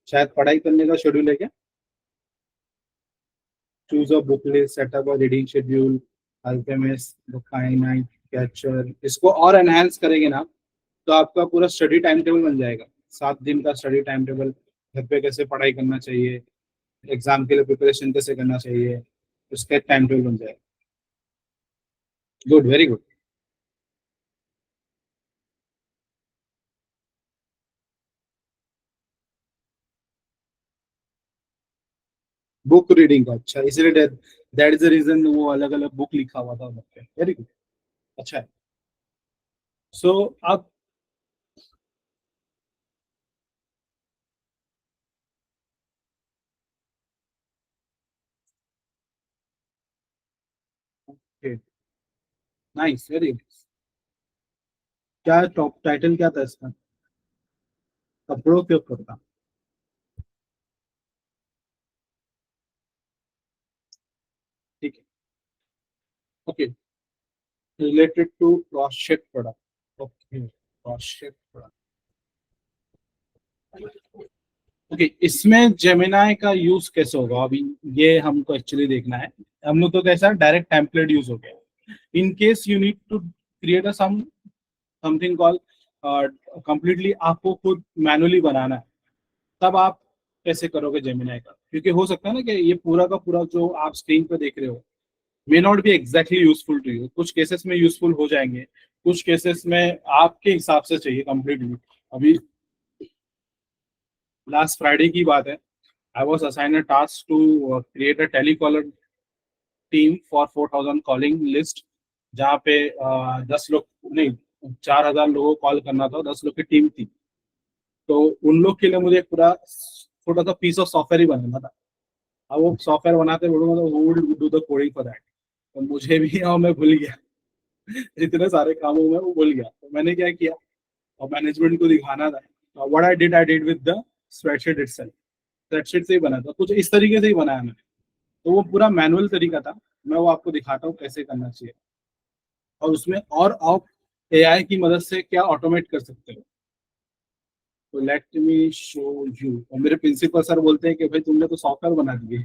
शायद पढ़ाई करने का शेड्यूल है क्या? Choose a book list, setup a reading schedule, alchemist, the finite catcher. इसको और एनहांस करेंगे ना तो आपका पूरा स्टडी टाइम टेबल बन जाएगा। 7 दिन का स्टडी टाइम टेबल, घर पे कैसे पढ़ाई करना चाहिए, एग्जाम के लिए प्रिपरेशन कैसे करना चाहिए, उसका एक टाइम टेबल बन जाएगा। Good, very good. Book reading का अच्छा, इसलिए दैट इज द रीजन वो अलग अलग बुक लिखा हुआ था उन पे। वेरी गुड, अच्छा है। सो अब नाइस, वेरी नाइस। क्या टॉप टाइटल क्या था इसका? कपड़ों के ऊपर था। ठीक है, okay. Related to cross shape product, okay, cross shape product. Okay, इसमें जेमिनाई का यूज कैसे होगा अभी, ये हमको एक्चुअली देखना है। हम लोग तो कैसा डायरेक्ट टेम्पलेट यूज हो गया। In case you need to create a something call completely आपको खुद मैनुअली बनाना है, तब आप कैसे करोगे जेमिनाई का? क्योंकि हो सकता है ना कि ये पूरा का पूरा जो आप स्क्रीन पे देख रहे हो may not be exactly useful to you. कुछ केसेस में यूजफुल हो जाएंगे, कुछ केसेस में आपके हिसाब से चाहिए कंप्लीटली। अभी लास्ट फ्राइडे की बात है, I was assign a task to create a telecaller team for 4,000 calling list, जहाँ पे 10 लोग नहीं, 4,000 लोगों को कॉल करना था, 10 लोग की टीम थी। तो उन लोग के लिए मुझे पूरा छोटा सा पीस ऑफ सॉफ्टवेयर ही बनाना था। अब वो सॉफ्टवेयर बनाते बोलूंगा तो who will do the coding for that? तो मुझे भी और मैं भूल गया। इतने सारे कामों में वो भूल गया, तो मैंने क्या किया, और मैनेजमेंट को दिखाना था। What I did with the spreadsheet itself. Spreadsheet से ही बना था, कुछ इस तरीके से ही बनाया मैंने। तो वो पूरा मैनुअल तरीका था, मैं वो आपको दिखाता हूँ कैसे करना चाहिए। और उसमें और आप एआई की मदद से क्या ऑटोमेट कर सकते हो। तो लेट मी शो यू। और मेरे प्रिंसिपल सर बोलते हैं कि भाई तुमने तो सॉफ्टवेयर बना दिए।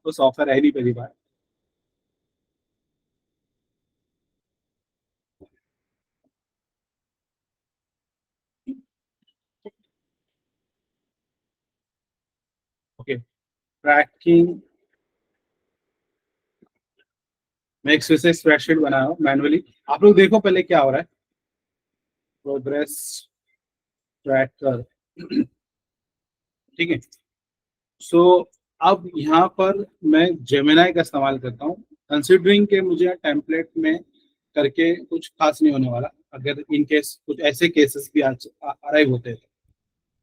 तो सॉफ्टवेयर है नहीं पहली बार। Okay, trekking. मैं एक फिर से स्प्रेडशीट बना रहा हूँ मैनुअली। आप लोग देखो पहले क्या हो रहा है। Progress tracker. ठीक है। सो अब यहाँ पर मैं जेमिनाई का इस्तेमाल करता हूँ, कंसिडरिंग के मुझे टेम्पलेट में करके कुछ खास नहीं होने वाला, अगर इन केस कुछ ऐसे केसेस भी अराइव होते हैं।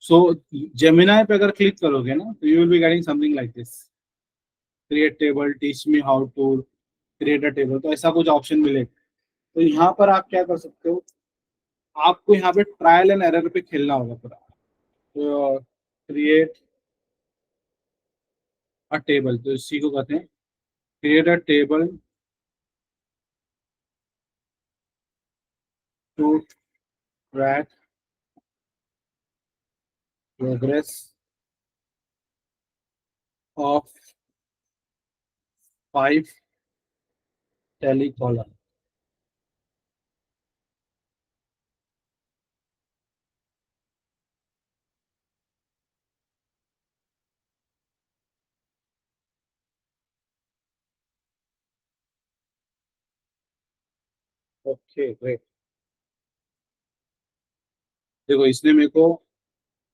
सो जेमिनाई पे अगर क्लिक करोगे ना तो you will be getting something like this, create table, teach me how to create a table, तो ऐसा कुछ ऑप्शन मिलेगा। तो यहाँ पर आप क्या कर सकते हो, आपको यहाँ पे ट्रायल एंड एरर पे खेलना होगा पूरा। तो क्रिएट अ टेबल, तो इसी को कहते हैं create a table to track progress of 5 telecaller. Okay great. देखो इसने मेरे को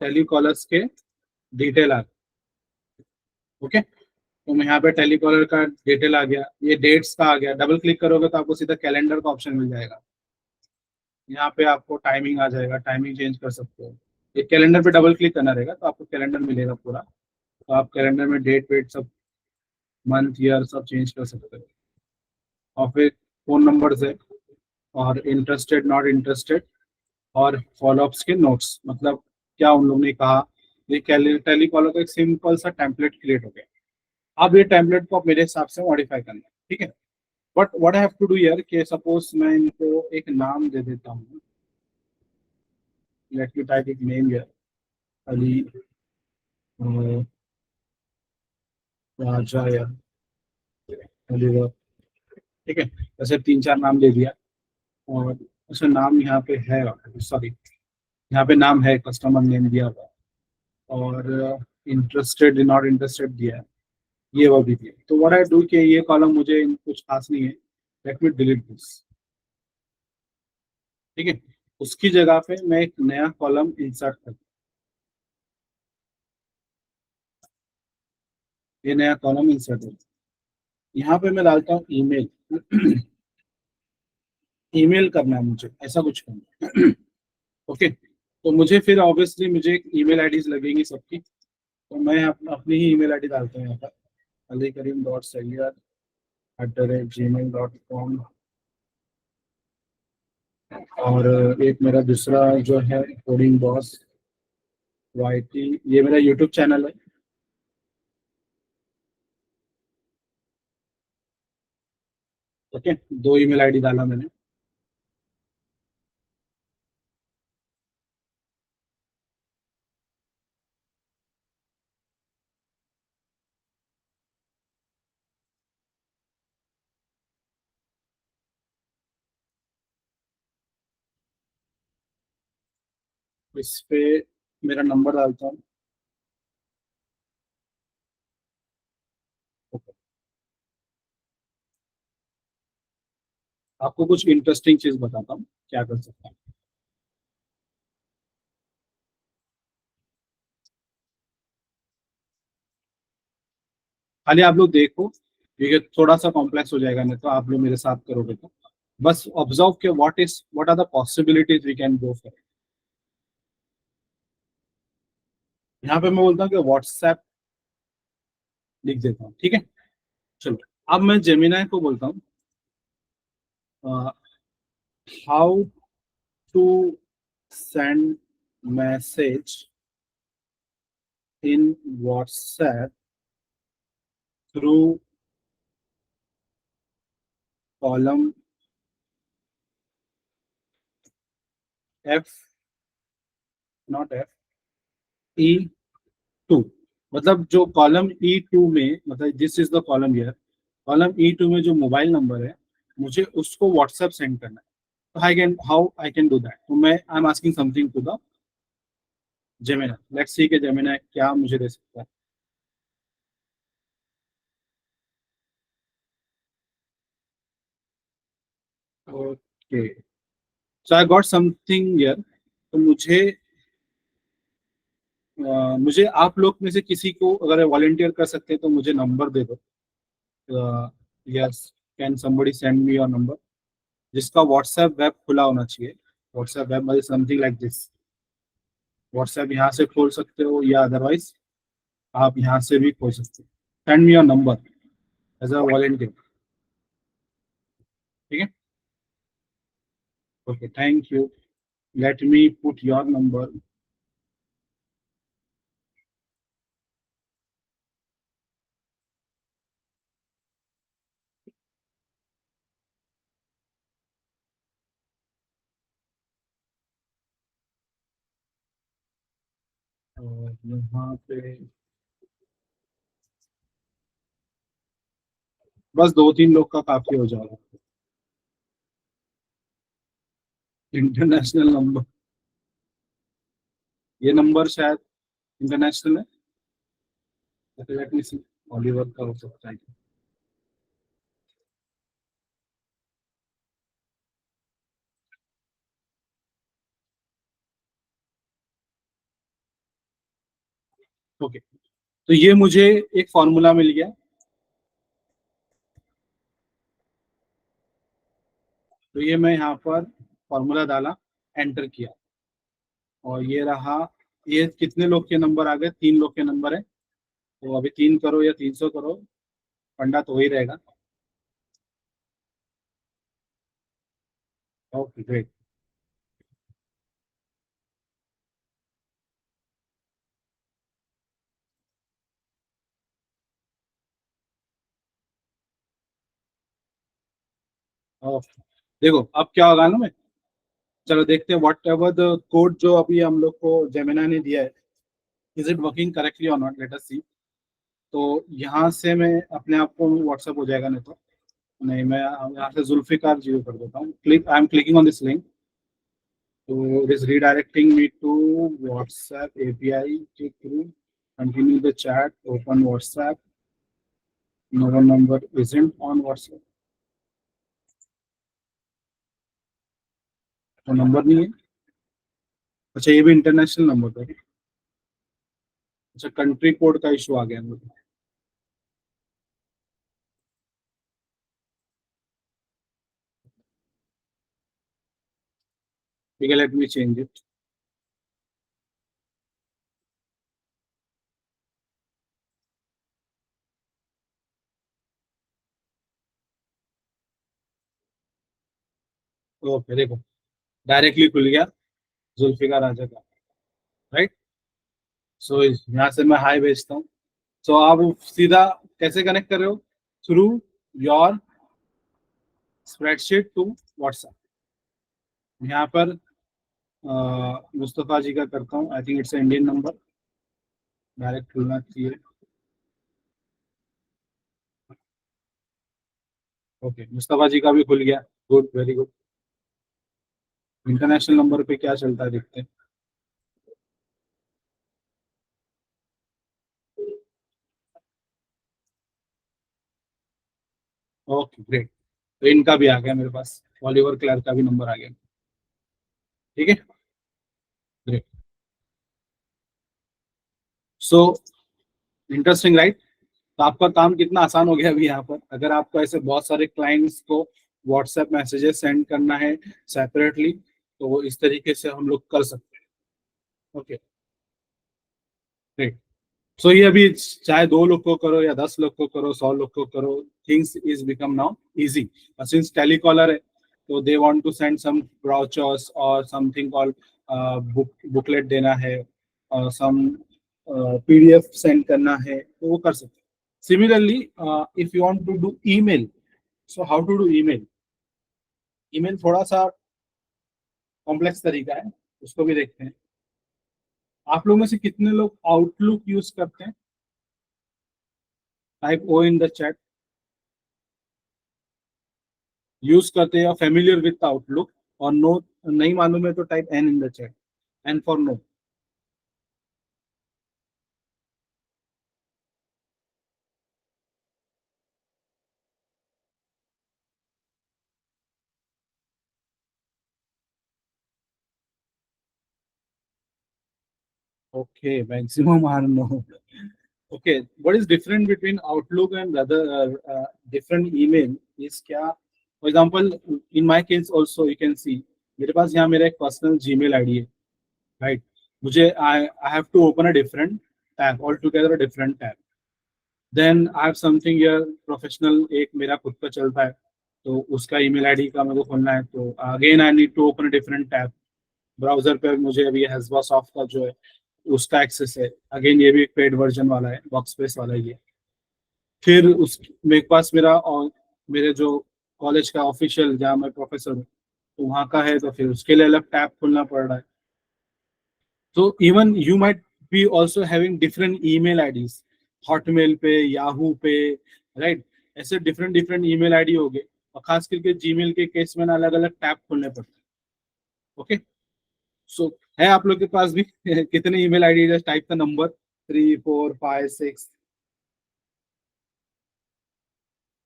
टेलीकॉलर्स के डिटेल आ, ओके, तो मैं यहाँ पे टेलीकॉलर का डिटेल आ गया, ये डेट्स का आ गया, डबल क्लिक करोगे तो आपको सीधा कैलेंडर का ऑप्शन मिल जाएगा। यहाँ पे आपको टाइमिंग आ जाएगा, टाइमिंग चेंज कर सकते हो। ये कैलेंडर पे डबल क्लिक करना रहेगा तो आपको कैलेंडर मिलेगा पूरा, तो आप कैलेंडर में डेट वेट सब, मंथ ईयर सब चेंज कर सकते हो। और फिर फोन नंबर्स है, और इंटरेस्टेड नॉट इंटरेस्टेड, और फॉलोअप्स के नोट्स, मतलब क्या उन लोगों ने कहा। ये टेलीकॉलर का एक सिंपल सा टेम्पलेट क्रिएट हो गया। अब ये टेम्पलेट को आप मेरे हिसाब से मॉडिफाई करना है, ठीक है। But what I have to do here कि सपोज मैं इनको एक नाम दे देता हूँ, लेट मी टाइप एक name here, Ali uh, Raja या अलीवर, ठीक है। ऐसे 3 4 नाम दे दिया, और ऐसे नाम यहाँ पे है, सॉरी यहाँ पे नाम है, कस्टमर नेम दिया हुआ है, और इंटरेस्टेड नॉट इंटरेस्टेड दिया है, ये वो भी दिया। तो व्हाट आई डू कि ये कॉलम मुझे कुछ खास नहीं है, लेट मी डिलीट दिस, ठीक है। उसकी जगह पे मैं एक नया कॉलम इंसर्ट कर, ये नया कॉलम इंसर्ट है। यहाँ पे मैं डालता हूँ ईमेल। ईमेल करना है मुझे, ऐसा कुछ करना है। ओके, तो मुझे फिर ऑब्वियसली मुझे एक ईमेल आईडीज लगेंगी सबकी, तो मैं अपनी ही ईमेल आईडी डालता हूँ यहाँ पर, alikariम.sayyad@gmail.com। और एक मेरा दूसरा जो है कोडिंग बॉस YT, ये मेरा यूट्यूब चैनल है। ओके, 2 ईमेल आईडी डाला मैंने। इस पे मेरा नंबर डालता हूँ। Okay, आपको कुछ इंटरेस्टिंग चीज बताता हूँ क्या कर सकता हूँ। खाली आप लोग देखो, ठीक है, थोड़ा सा कॉम्प्लेक्स हो जाएगा नहीं तो आप लोग मेरे साथ करोगे तो। बस ऑब्जर्व के what are the possibilities we can go for. यहाँ पे मैं बोलता हूँ कि व्हाट्सएप लिख देता हूँ, ठीक है। चलो, अब मैं जेमिनाई को बोलता हूँ how to send message in WhatsApp through column F, not F, E2, मतलब जो कॉलम E2 में, मतलब this is the column here, column E2 में जो मोबाइल नंबर है, मुझे उसको व्हाट्सएप सेंड करना है। तो I can, how I can do that, तो मैं I am asking something to the Gemini, let's see के जेमिना क्या मुझे दे सकता है। Okay, so I got something here. तो मुझे आप लोग में से किसी को अगर वॉलंटियर कर सकते हैं तो मुझे नंबर दे दो। Yes, can somebody send me your number, जिसका व्हाट्सएप वेब खुला होना चाहिए। व्हाट्सएप वेब मतलब समथिंग लाइक दिस। व्हाट्सएप यहाँ से खोल सकते हो या अदरवाइज आप यहाँ से भी खोल सकते हो। Send me your number as a volunteer. ठीक है, okay, thank you. Let me put your number. और यहाँ पे बस 2-3 लोग का काफी हो जाएगा। इंटरनेशनल नंबर, ये नंबर शायद इंटरनेशनल है। लेट मी सी, ओलिवर का हो सकता है। ओके, तो ये मुझे एक फॉर्मूला मिल गया। तो ये मैं यहाँ पर फॉर्मूला डाला, एंटर किया, और ये रहा। ये कितने लोग के नंबर आ गए? 3 लोग के नंबर है। तो अभी 3 करो या 300 करो, फंडा तो वही रहेगा। Okay great. देखो अब क्या होगा ना, मैं चलो देखते हैं व्हाट एवर द कोड जो अभी हम लोग को जेमिना ने दिया है, इज इट वर्किंग करेक्टली और नॉट, लेट अस सी। तो यहाँ से मैं अपने आप को व्हाट्सएप हो जाएगा, नहीं तो नहीं, मैं यहाँ से जुल्फिकार जीरो कर देता हूँ। Click, I am clicking on this link. तो it is redirecting me to WhatsApp API के थ्रू। Continue the chat, open WhatsApp, no one number isn't on WhatsApp. तो नंबर नहीं है। अच्छा, ये भी इंटरनेशनल नंबर था क्या? अच्छा, कंट्री कोड का इशू आ गया मुझे। ठीक है, let me change it. Okay देखो, डायरेक्टली खुल गया जुल्फिकार राजा का, राइट। सो यहाँ से मैं हाई भेजता हूँ। सो आप सीधा कैसे कनेक्ट कर रहे हो? Through your spreadsheet to WhatsApp. यहाँ पर मुस्तफा जी का करता हूँ, I think it's Indian number, direct खुलना चाहिए। ओके, मुस्तफा जी का भी खुल गया, good, very good. International number पे क्या चलता है देखते हैं। ओके ग्रेट, तो इनका भी आ गया मेरे पास, ऑलिवर क्लर्क का भी नंबर आ गया। ठीक है, ग्रेट। So interesting, right. तो आपका काम कितना आसान हो गया अभी यहाँ पर। अगर आपको ऐसे बहुत सारे क्लाइंट्स को व्हाट्सएप मैसेजेस सेंड करना है सेपरेटली, तो वो इस तरीके से हम लोग कर सकते हैं। Okay great. सो ये अभी चाहे 2 लोग को करो या 10 लोग को करो, 100 लोग को करो, things is become now easy. Since telecaller है, तो they want to send some brochures और समथिंग कॉल्ड बुकलेट देना है, और सम पीडीएफ सेंड करना है, तो वो कर सकते हैं। Similarly if you want to do email, so how to do email. Email थोड़ा सा कॉम्प्लेक्स तरीका है, उसको भी देखते हैं। आप लोगों में से कितने लोग आउटलुक यूज करते हैं? Type O in the chat. Use करते हैं या फेमिलियर विथ आउटलुक, और नो नहीं मालूम है तो type N in the chat, N for no. Okay, maximum are no. Okay, what is different between Outlook and other different email is क्या? For example, in my case also you can see, मेरे पास यहाँ मेरा एक personal Gmail ID है, right. मुझे I have to open a different tab, all together different tab. Then I have something here professional, एक मेरा खुद का चलता है, तो उसका ईमेल आईडी का मेरे को खोलना है, तो again I need to open a different tab. Browser पे मुझे अभी हैजबा सॉफ्ट का जो है उसका एक्सेस है, अगेन ये भी एक पेड वर्जन वाला है, वर्कस्पेस वाला ही है। फिर उस मेरे पास मेरा और मेरे जो कॉलेज का ऑफिशियल जहाँ मैं प्रोफेसर हूँ, तो वहाँ का है, तो फिर उसके लिए अलग टैब खोलना पड़ रहा है। तो even you might be also having different email IDs, Hotmail पे, याहू पे, राइट, ऐसे डिफरेंट डिफरेंट ईमेल आईडी हो गए, और खास करके जीमेल के केस में ना अलग अलग टैब खोलने पड़ते हैं। ओके, सो है आप लोग के पास भी कितने email ID, just type the number 3 4 5 6।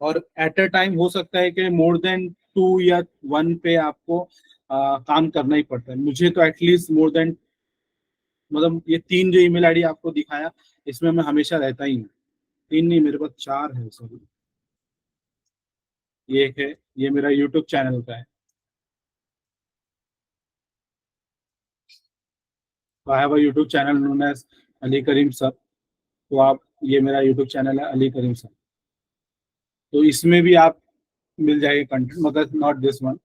और एट अ टाइम हो सकता है कि मोर देन 2 या 1 पे आपको काम करना ही पड़ता है। मुझे तो एटलीस्ट मोर देन, मतलब ये 3 जो ईमेल आईडी आपको दिखाया, इसमें मैं हमेशा रहता ही हूँ। 3 नहीं, मेरे पास 4 है, सॉरी। ये एक है, ये मेरा यूट्यूब चैनल का है, तो I have a YouTube channel known as Ali Karim sir. तो आप, ये मेरा यूट्यूब चैनल है अली करीम सर, तो इसमें भी आप मिल जाएगा कंटेंट, मगर नॉट दिस वन।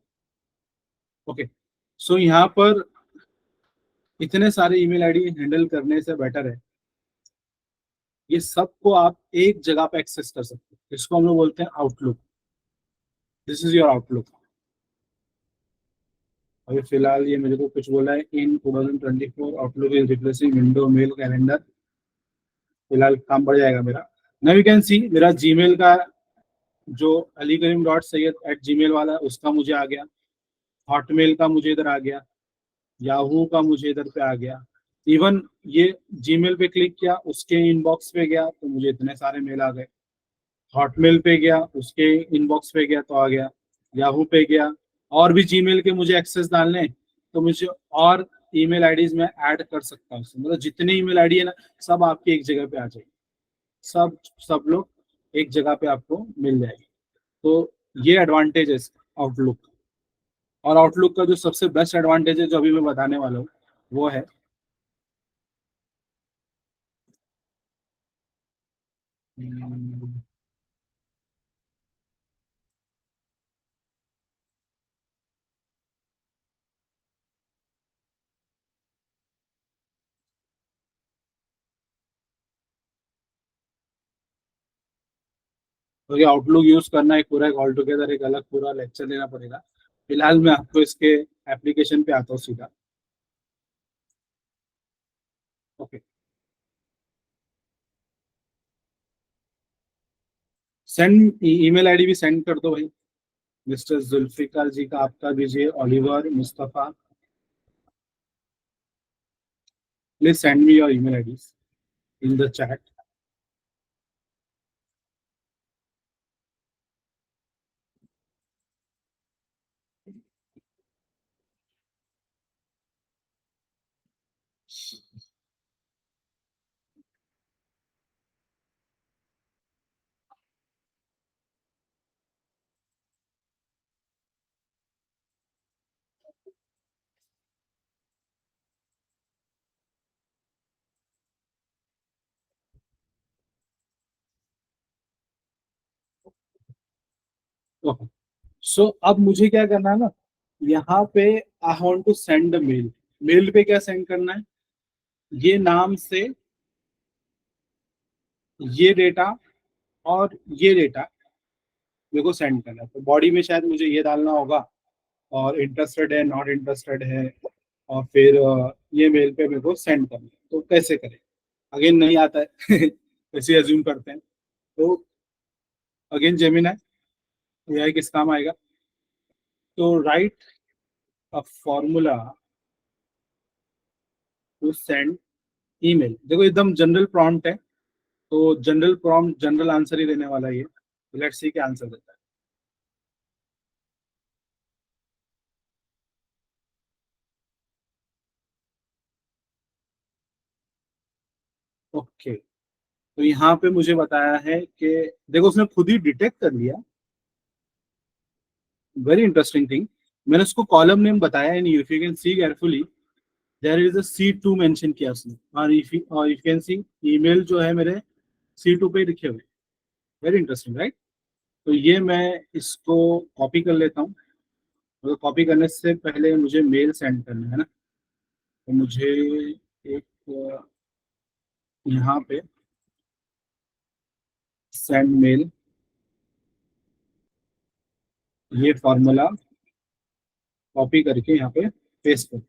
ओके, सो यहाँ पर इतने सारे ईमेल आईडी हैंडल करने से बेटर है ये सबको आप एक जगह पे एक्सेस कर सकते हो। इसको हम लोग बोलते हैं Outlook. This is your Outlook. अभी फिलहाल ये मेरे को कुछ बोला है, in 2024 Outlook is replacing window mail calendar. फिलहाल काम बढ़ जाएगा मेरा। नाउ यू कैन सी मेरा जीमेल का जो अली करीम डॉट सैयद एट जीमेल वाला है, उसका मुझे आ गया। हॉटमेल का मुझे इधर आ गया। याहू का मुझे इधर पे आ गया। इवन ये जीमेल पे क्लिक किया, उसके इनबॉक्स पे गया, तो मुझे इतने सारे मेल आ गए। हॉटमेल पे गया, उसके इनबॉक्स पे गया तो आ गया। याहू पे गया, और भी जीमेल के मुझे एक्सेस डालने हैं, तो मुझे और ईमेल आईडीज में ऐड कर सकता हूँ। मतलब जितने ईमेल आईडी है ना, सब आपकी एक जगह पे आ जाएगी। सब सब लोग एक जगह पे आपको मिल जाएगी। तो ये एडवांटेज है आउटलुक। और आउटलुक का जो सबसे बेस्ट एडवांटेज है, जो अभी मैं बताने वाला हूँ, वो है तो ये आउटलुक यूज करना एक पूरा, एक ऑल टुगेदर एक अलग पूरा लेक्चर लेना पड़ेगा। फिलहाल मैं आपको इसके एप्लीकेशन पे आता हूँ सीधा। ओके, सेंड ईमेल आईडी भी सेंड कर दो भाई। मिस्टर जुल्फिकार जी का आपका दीजिए, Oliver Mustafa. Please send me your email ID in the chat. Okay, so अब मुझे क्या करना है ना, यहाँ पे I want to send mail. Mail पे क्या सेंड करना है, ये नाम से ये डेटा और ये डेटा मेरे को सेंड करना है। तो बॉडी में शायद मुझे ये डालना होगा, और इंटरेस्टेड है, नॉट इंटरेस्टेड है, और फिर ये मेल पे मेरे को सेंड करना है। तो कैसे करें, अगेन नहीं आता है कैसे अज्यूम करते हैं। तो अगेन जेमिनी एआई किस काम आएगा। तो right a formula to send email. देखो एकदम जनरल प्रॉम्प्ट है, तो जनरल प्रॉम्प्ट जनरल आंसर ही देने वाला है ये। लेट्स सी क्या आंसर देता है। ओके, तो यहाँ पे मुझे बताया है कि देखो उसने खुद ही डिटेक्ट कर लिया। Very interesting thing. मैंने उसको कॉलम नेम बताया ही नहीं, if you can see carefully. There is a C2 mention किया उसने, और if you can see email जो है मेरे C2 पे लिखे हुए। Very interesting right. तो ये मैं इसको कॉपी कर लेता हूँ। तो कॉपी करने से पहले मुझे मेल सेंड करना है ना, तो मुझे एक यहाँ पे सेंड मेल, ये फॉर्मूला कॉपी करके यहाँ पे पेस्ट कर,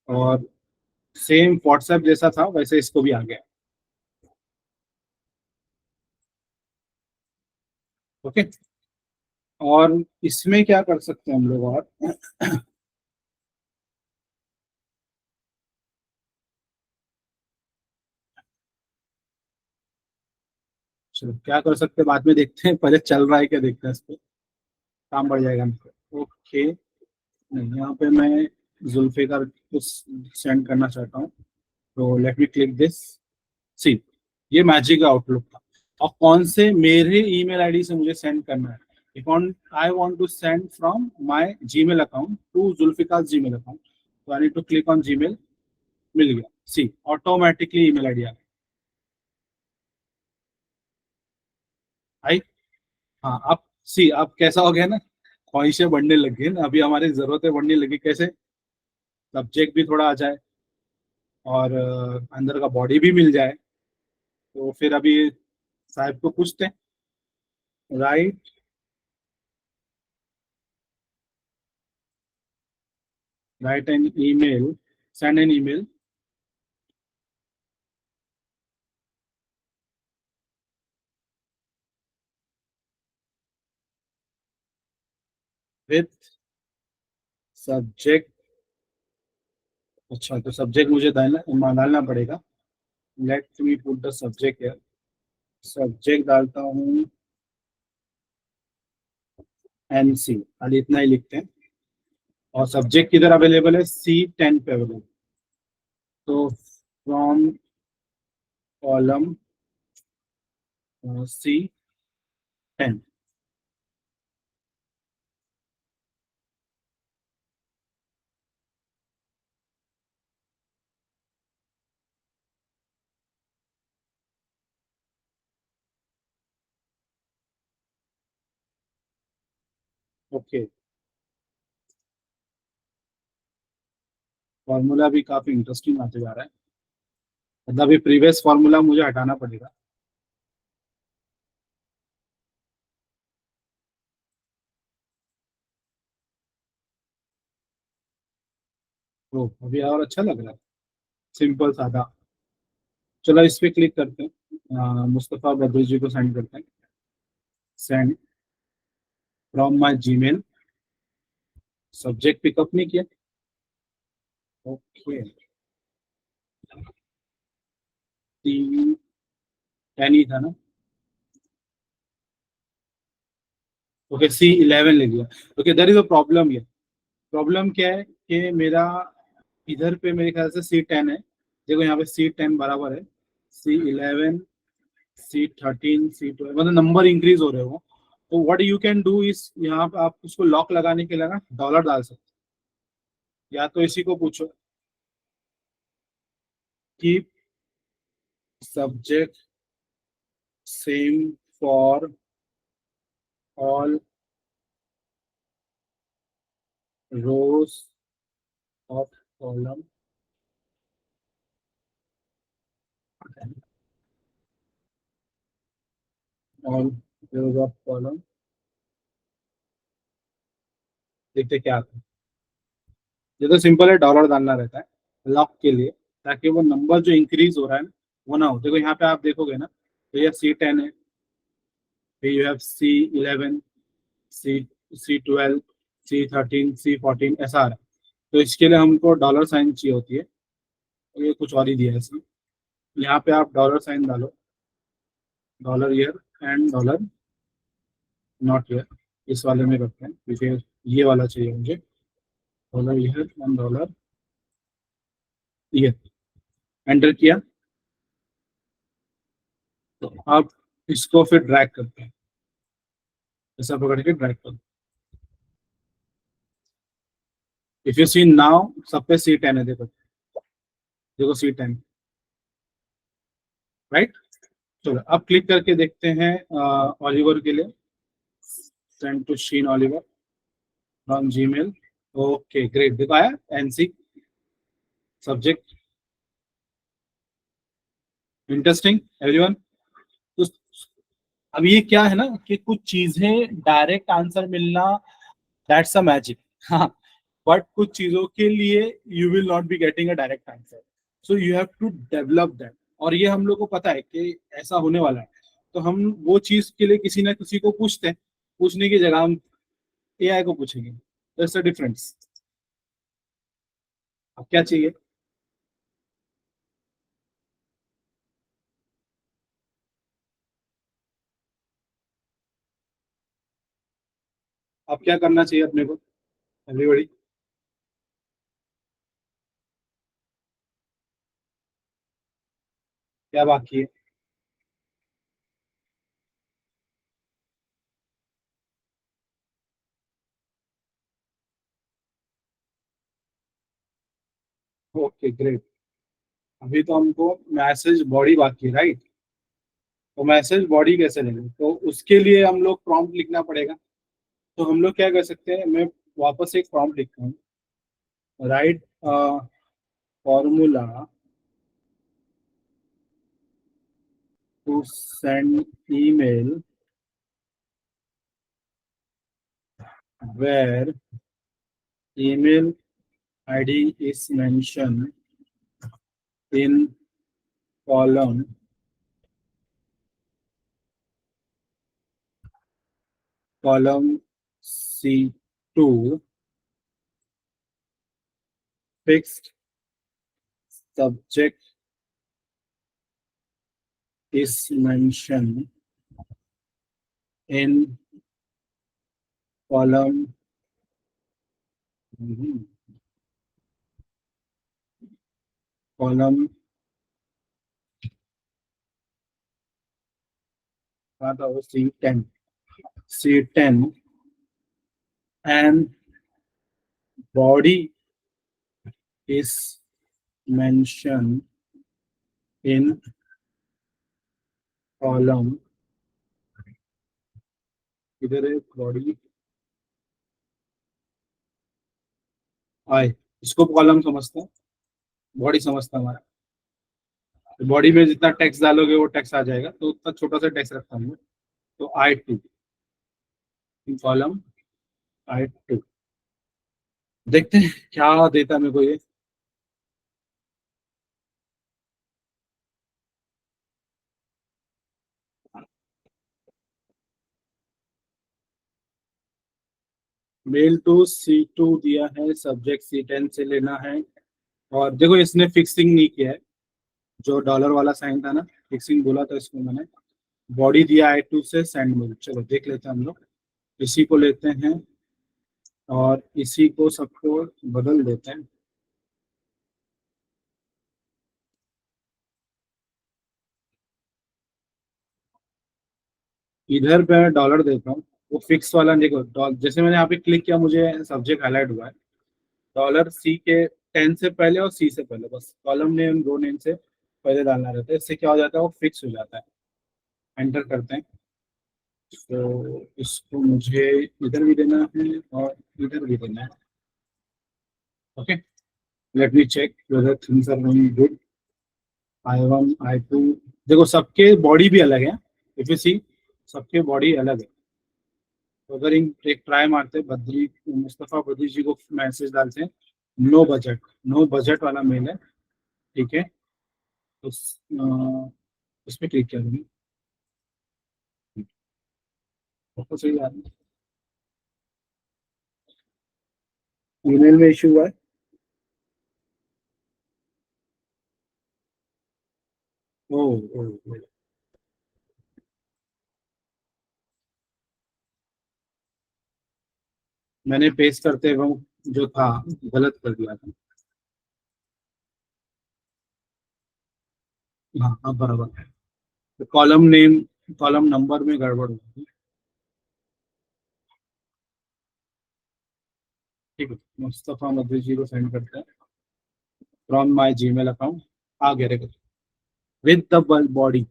और सेम व्हाट्सएप जैसा था वैसे इसको भी आ गया। ओके। और इसमें क्या कर सकते हैं हम लोग, और चलो क्या कर सकते हैं बाद में देखते हैं, पहले चल रहा है क्या देखते हैं, इस पे काम बढ़ जाएगा हमको। ओके। नहीं, यहाँ पे मैं जुल्फिकार को सेंड करना चाहता हूँ, तो लेट मी क्लिक दिस। सी, ये मैजिक आउटलुक था। और कौन से मेरे ईमेल आईडी से मुझे सेंड करना है, if I want to send from my Gmail account to Zulfikar Gmail account, तो I need to click on Gmail. मिल गया, सी ऑटोमेटिकली ईमेल आईडी आ गई। आई। हाँ, अब सी अब कैसा हो गया ना, ख्वाहिशें बढ़ने लग गई ना, अभी हमारी जरूरतें बढ़ने लगी। कैसे? सब्जेक्ट भी थोड़ा आ जाए, और अंदर का बॉडी भी मिल जाए। तो फिर अभी साहब को पूछते हैं। Right, right an email, send an email with subject. अच्छा, तो सब्जेक्ट मुझे डालना पड़ेगा। Let me put the subject है। सब्जेक्ट डालता हूँ NC, खाली इतना ही लिखते हैं। और सब्जेक्ट किधर अवेलेबल है? C10 पे अवेलेबल। तो from column C10। Okay. Formula भी काफी इंटरेस्टिंग आते जा रहा है, मतलब अभी प्रीवियस फॉर्मूला मुझे हटाना पड़ेगा। तो अभी और अच्छा लग रहा है, सिंपल सादा। चलो इस पे क्लिक करते हैं, मुस्तफ़ा बद्री जी को सेंड करते हैं। Send from my Gmail. Subject pickup नहीं किया। ओके। टेन ही था ना। ओके, C11 ले लिया। Okay, there is a problem. ये प्रॉब्लम क्या है कि मेरा इधर पे मेरे ख्याल से C10 है। देखो यहाँ पे C10 बराबर है C11, C13, C12, मतलब नंबर इंक्रीज हो रहे हो। तो what you can do is, यहाँ पे आप उसको लॉक लगाने के लिए ना डॉलर डाल सकते हो। या तो इसी को पूछो कि subject same for all rose of column, all rose of column. देखते क्या आता है। ये तो सिंपल है, डॉलर डालना रहता है लॉक के लिए, ताकि वो नंबर जो इंक्रीज हो रहा है ना वो ना हो। देखो यहाँ पे आप देखोगे ना, तो ये C10 है, फिर you have C11, C C12, C13, C14, ऐसा आ रहा है। तो इसके लिए हमको डॉलर साइन चाहिए होती है, तो ये कुछ और ही दिया है इसमें। यहाँ पे आप डॉलर साइन डालो, dollar year and dollar not year, इस वाले में रखते हैं क्योंकि ये वाला चाहिए मुझे। Dollar year and dollar year, enter किया। तो आप इसको फिर ड्रैग करते हैं, ऐसा पकड़ के ड्रैग करते इफ यू सी नाउ सब पे C10 है, देखो देखो C10, राइट। चलो अब क्लिक करके देखते हैं ऑलिवर के लिए, send to Sheen Oliver from Gmail. Okay great, देखो आया NC सब्जेक्ट, इंटरेस्टिंग एवरीवन। तो अब ये क्या है ना कि कुछ चीजें डायरेक्ट आंसर मिलना, दैट्स अ मैजिक। हाँ, बट कुछ चीजों के लिए you will not be getting a direct answer, so you have to develop that. और ये हम लोग को पता है कि ऐसा होने वाला है, तो हम वो चीज के लिए किसी ना किसी को पूछते हैं, पूछने की जगह हम AI को पूछेंगे। That's a difference. अब क्या चाहिए? अब क्या करना चाहिए अपने को, एवरीबॉडी? क्या बाकी है? Okay great. अभी तो हमको मैसेज बॉडी बाकी है, राइट। तो मैसेज बॉडी कैसे लेंगे, तो उसके लिए हम लोग प्रॉम्प्ट लिखना पड़ेगा। तो हम लोग क्या कर सकते हैं, मैं वापस एक प्रॉम्प्ट लिखता हूँ, right formula to send email where email ID is mentioned in column C2, fixed subject is mentioned in column column C10, C10, and body is mentioned in column, इधर है बॉडी आई, इसको कॉलम समझते हैं, body समझता हमारा। Body में जितना text डालोगे वो टेक्स्ट आ जाएगा, तो उतना छोटा सा टेक्स्ट रखता हूँ। तो I2 कॉलम I2, देखते हैं क्या देता है मेरे को ये। मेल टू C2 दिया है, सब्जेक्ट C10 से लेना है। और देखो इसने फिक्सिंग नहीं किया है, जो डॉलर वाला साइन था ना, फिक्सिंग बोला था इसको मैंने। बॉडी दिया I2 से सेंड मेल, चलो देख लेते हैं हम लोग। इसी को लेते हैं और इसी को सबको बदल देते हैं। इधर पे मैं डॉलर देता हूँ, वो फिक्स वाला देखो, जैसे मैंने यहाँ पे क्लिक किया मुझे सब्जेक्ट हाईलाइट हुआ है। डॉलर C के 10 से पहले और C से पहले, बस कॉलम नेम रो नेम से पहले डालना रहता है। इससे क्या हो जाता है, वो फिक्स हो जाता है। एंटर करते हैं, तो इसको मुझे इधर भी देना है और इधर भी देना है। Okay, let me check whether things are going good. I1 I2, देखो सबके बॉडी भी अलग है, इफ यू सी सबके बॉडी अलग है। तो अगर एक ट्राई मारते हैं, बद्री मुस्तफा बद्री जी को मैसेज डालते हैं, नो बजट, नो बजट वाला मेल है, ठीक है। उस पर क्लिक करूंगी, आपको सही आ रहा है। ईमेल में इशू हुआ है। ओ, ओ, ओ, मैंने पेस्ट करते वक्त जो था गलत कर दिया था। हाँ अब बराबर है। तो कॉलम नेम, कॉलम नंबर में गड़बड़ होगी। ठीक है, मुस्तफा मदरी जी को सेंड करते हैं फ्रॉम माय जीमेल अकाउंट। आ गया रे, विद द बॉडी।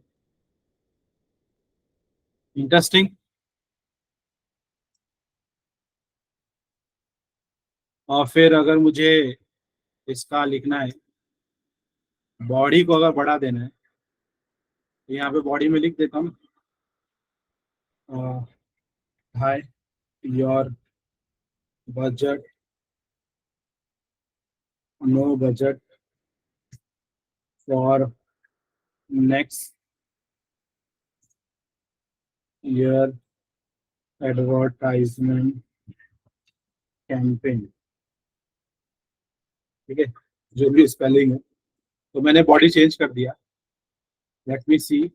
इंटरेस्टिंग। और फिर अगर मुझे इसका लिखना है, बॉडी को अगर बढ़ा देना है, तो यहाँ पे बॉडी में लिख देता हूँ, hi your budget, no budget for next year advertisement campaign. ठीक है, जो भी स्पेलिंग है। तो मैंने बॉडी चेंज कर दिया। लेट मी सी,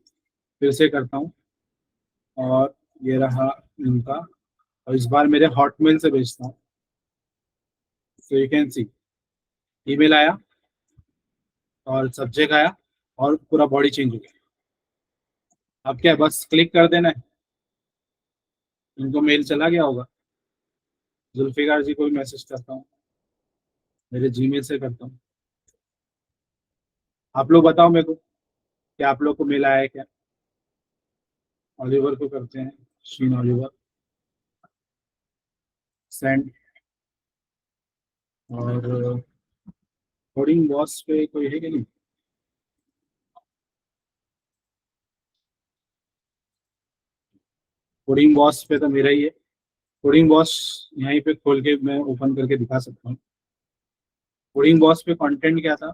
फिर से करता हूँ। और ये रहा इनका। और इस बार मेरे हॉटमेल से भेजता हूँ। So you can see, email आया और सब्जेक्ट आया और पूरा बॉडी चेंज हो गया। अब क्या है, बस क्लिक कर देना है, इनको मेल चला गया होगा। जुल्फिकार जी को भी मैसेज करता हूँ, मेरे जीमेल से करता हूँ। आप लोग बताओ मेरे को, क्या आप लोग को मेल आया है क्या? ऑलिवर को करते हैं, शीन ऑलिवर, सेंड। और कोडिंग बॉस पे कोई है कि नहीं? कोडिंग बॉस पे तो मेरा ही है। कोडिंग बॉस यहीं पे खोल के मैं ओपन करके दिखा सकता हूँ। कोडिंग बॉस पे कंटेंट क्या था?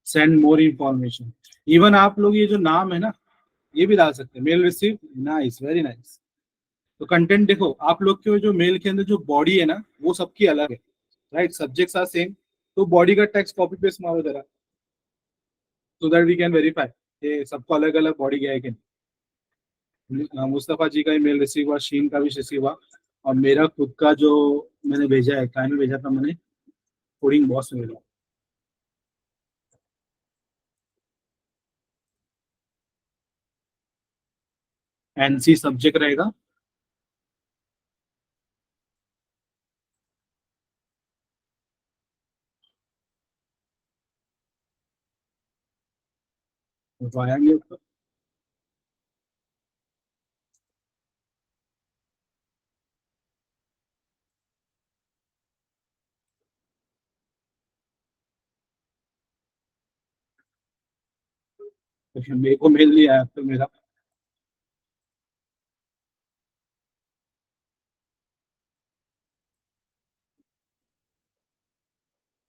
Send more information. इवन आप लोग ये जो नाम है ना, ये भी डाल सकते हैं, mail receive, nice, very nice. तो कंटेंट देखो, आप लोग के जो मेल के अंदर जो बॉडी है ना, वो सबकी अलग है, राइट? Subjects are same. तो बॉडी का टेक्स्ट कॉपी पेस्ट मारो जरा, so that we can verify ये सबको अलग अलग बॉडी गया है कि नहीं। मुस्तफा जी का ईमेल रिसीव हुआ, शीन का भी रिसीव हुआ। और मेरा खुद का जो मैंने भेजा है, कहाँ में भेजा था मैंने? कोडिंग बॉस में भेजा। एनसी सब्जेक्ट रहेगा। वाया नहीं ऊपर। तो फिर मेरे को मेल नहीं आया तो मेरा,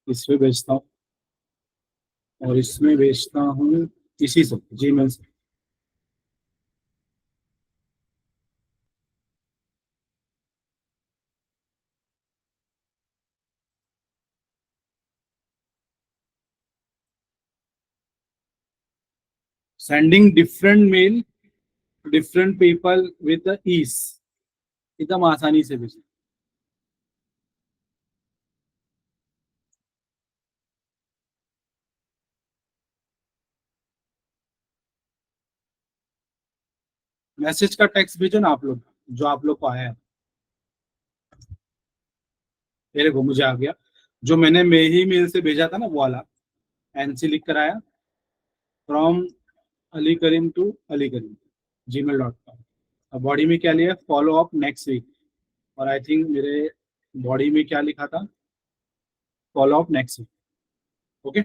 इसमें भेजता हूँ। और इसमें भेजता हूँ इसी से, जीमेल से। Sending different mail different people with the ease, एकदम आसानी से भेज। मैसेज का टेक्स्ट भेजो ना आप लोग, जो आप लोग को आया है। मेरे को मुझे आ गया, जो मैंने मेही मेल से भेजा था ना वो वाला। एनसी लिख कर आया, from Ali Karim to Ali Karim, gmail.com। Body में क्या लिया? Follow up next week. और आई थिंक मेरे बॉडी में क्या लिखा था? Follow up next week. Okay.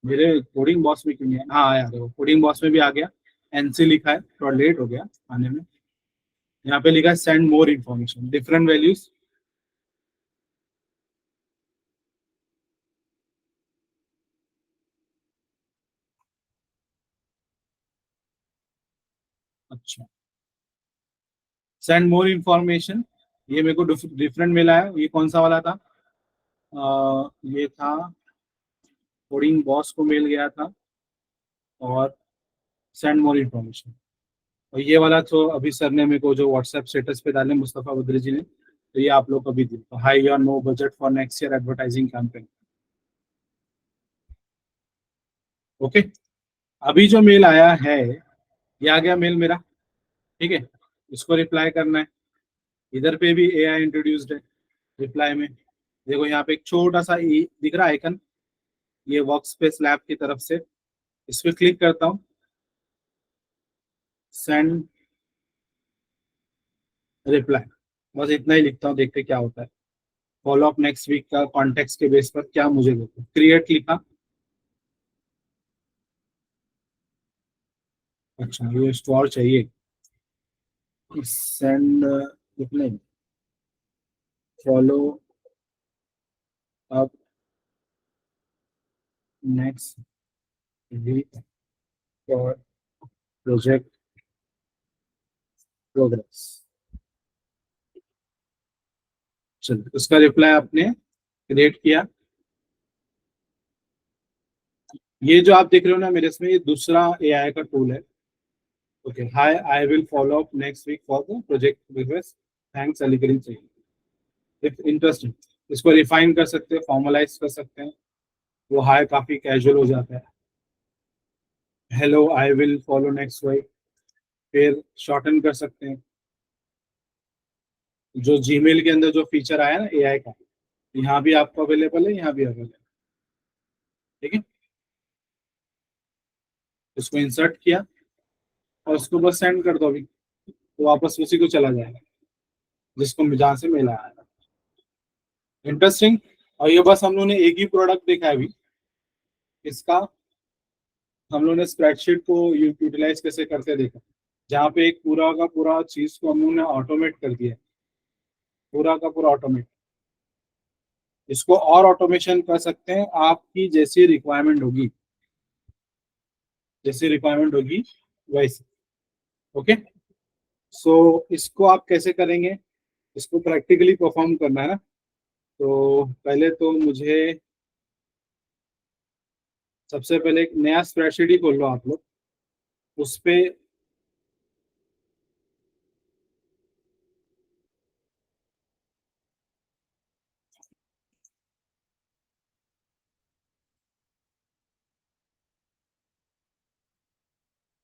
मेरे कोडिंग बॉस में क्यों नहीं है? हाँ आया, देखो कोडिंग बॉस में भी आ गया। एनसी लिखा है, थोड़ा लेट हो गया आने में। यहाँ पे लिखा है send more information, different values. अच्छा, सेंड मोर इन्फॉर्मेशन, ये मेरे को डिफरेंट मिला है। ये कौन सा वाला था? ये था, कोडिंग बॉस को मिल गया था। और सेंड मोर इन्फॉर्मेशन। और ये वाला तो अभी सर ने मेरे को जो व्हाट्सएप स्टेटस पे डाले, मुस्तफा बद्री जी ने, तो ये आप लोग को भी दी, तो hi your no budget for next year advertising campaign. Okay. अभी जो मेल आया है, ये आ गया मेल मेरा। ठीक है। इसको रिप्लाई करना है। इधर पे भी एआई इंट्रोड्यूस्ड है रिप्लाई में। देखो यहाँ पे एक छोटा सा ई दिख रहा है आइकन, ये वर्क स्पेस लैब की तरफ से। इस पे क्लिक करता हूँ, सेंड रिप्लाई, बस इतना ही लिखता हूँ, देखते क्या होता है। फॉलो अप नेक्स्ट वीक का कॉन्टेक्स्ट के बेस पर क्या मुझे देते, क्रिएट लिखा। अच्छा ये स्टोर चाहिए, सेंड लिखने, follow up next week for project progress. चलो उसका रिप्लाई आपने क्रिएट किया। ये जो आप देख रहे हो ना मेरे इसमें, ये दूसरा एआई का टूल है। Okay, hi I will follow up next week for the project progress, thanks अलीगरी चाहिए। इंटरेस्टिंग, इसको रिफाइन कर सकते हैं, फॉर्मलाइज कर सकते हैं, वो हाय काफी कैजुअल हो जाता है। Hello I will follow next week, फिर शॉर्टन कर सकते हैं। जो जीमेल के अंदर जो फीचर आया ना एआई का, यहाँ भी आपको अवेलेबल है, यहाँ भी अवेलेबल है। ठीक है, इसको इंसर्ट किया और उसको बस सेंड कर दो अभी, तो वापस उसी को चला जाएगा जिसको जहाँ से मेल आया था। इंटरेस्टिंग। और ये बस हम लोगों ने एक ही प्रोडक्ट देखा है अभी इसका। हम लोगों ने स्प्रेडशीट को यूटिलाइज कैसे करते देखा, जहाँ पे एक पूरा का पूरा चीज को हम लोगों ने ऑटोमेट कर दिया है, पूरा का पूरा ऑटोमेट। इसको और ऑटोमेशन कर सकते हैं आपकी जैसी रिक्वायरमेंट होगी, जैसी रिक्वायरमेंट होगी वैसे। ओके, सो इसको आप कैसे करेंगे, इसको प्रैक्टिकली परफॉर्म करना है ना। तो पहले तो मुझे सबसे पहले एक नया स्प्रेडशीट ही खोल लो आप लोग, उस पे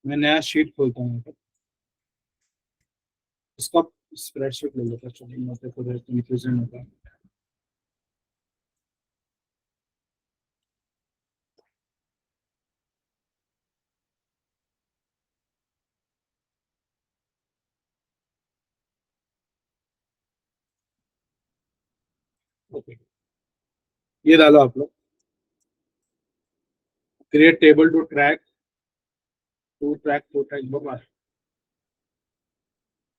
मैं नया शीट खोलता हूँ। इसका स्प्रेडशीट ले लेता, चलिए मैं तो थोड़ा कंफ्यूजन होता है। ओके, ये डालो आप लोग, create table to track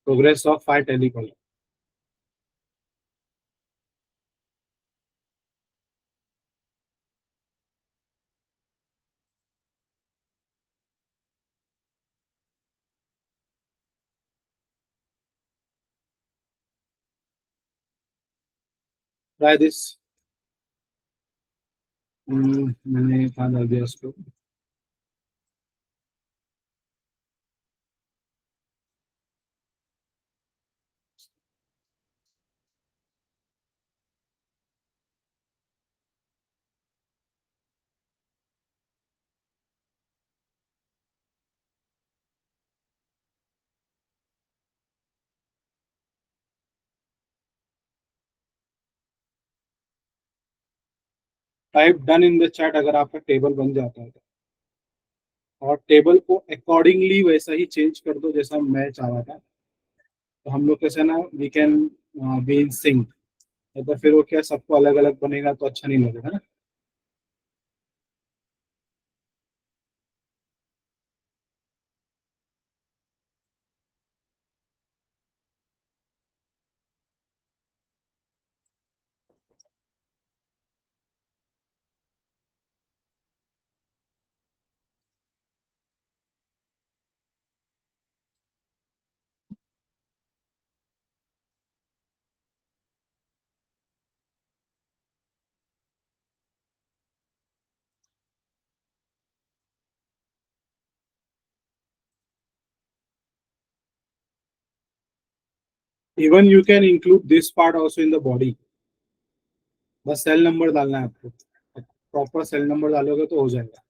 progress of 5 telecaller. Try this. मैंने कहा डाल दिया उसको। Type done in the chat अगर आपका टेबल बन जाता है तो। और टेबल को अकॉर्डिंगली वैसा ही चेंज कर दो जैसा मैं चाह रहा था, तो हम लोग कैसे ना we can be in sync. तो फिर वो क्या सबको अलग अलग बनेगा तो अच्छा नहीं लगेगा ना। Even you can include this part also in the body, बस सेल नंबर डालना है आपको, प्रॉपर सेल नंबर डालोगे तो हो जाएगा।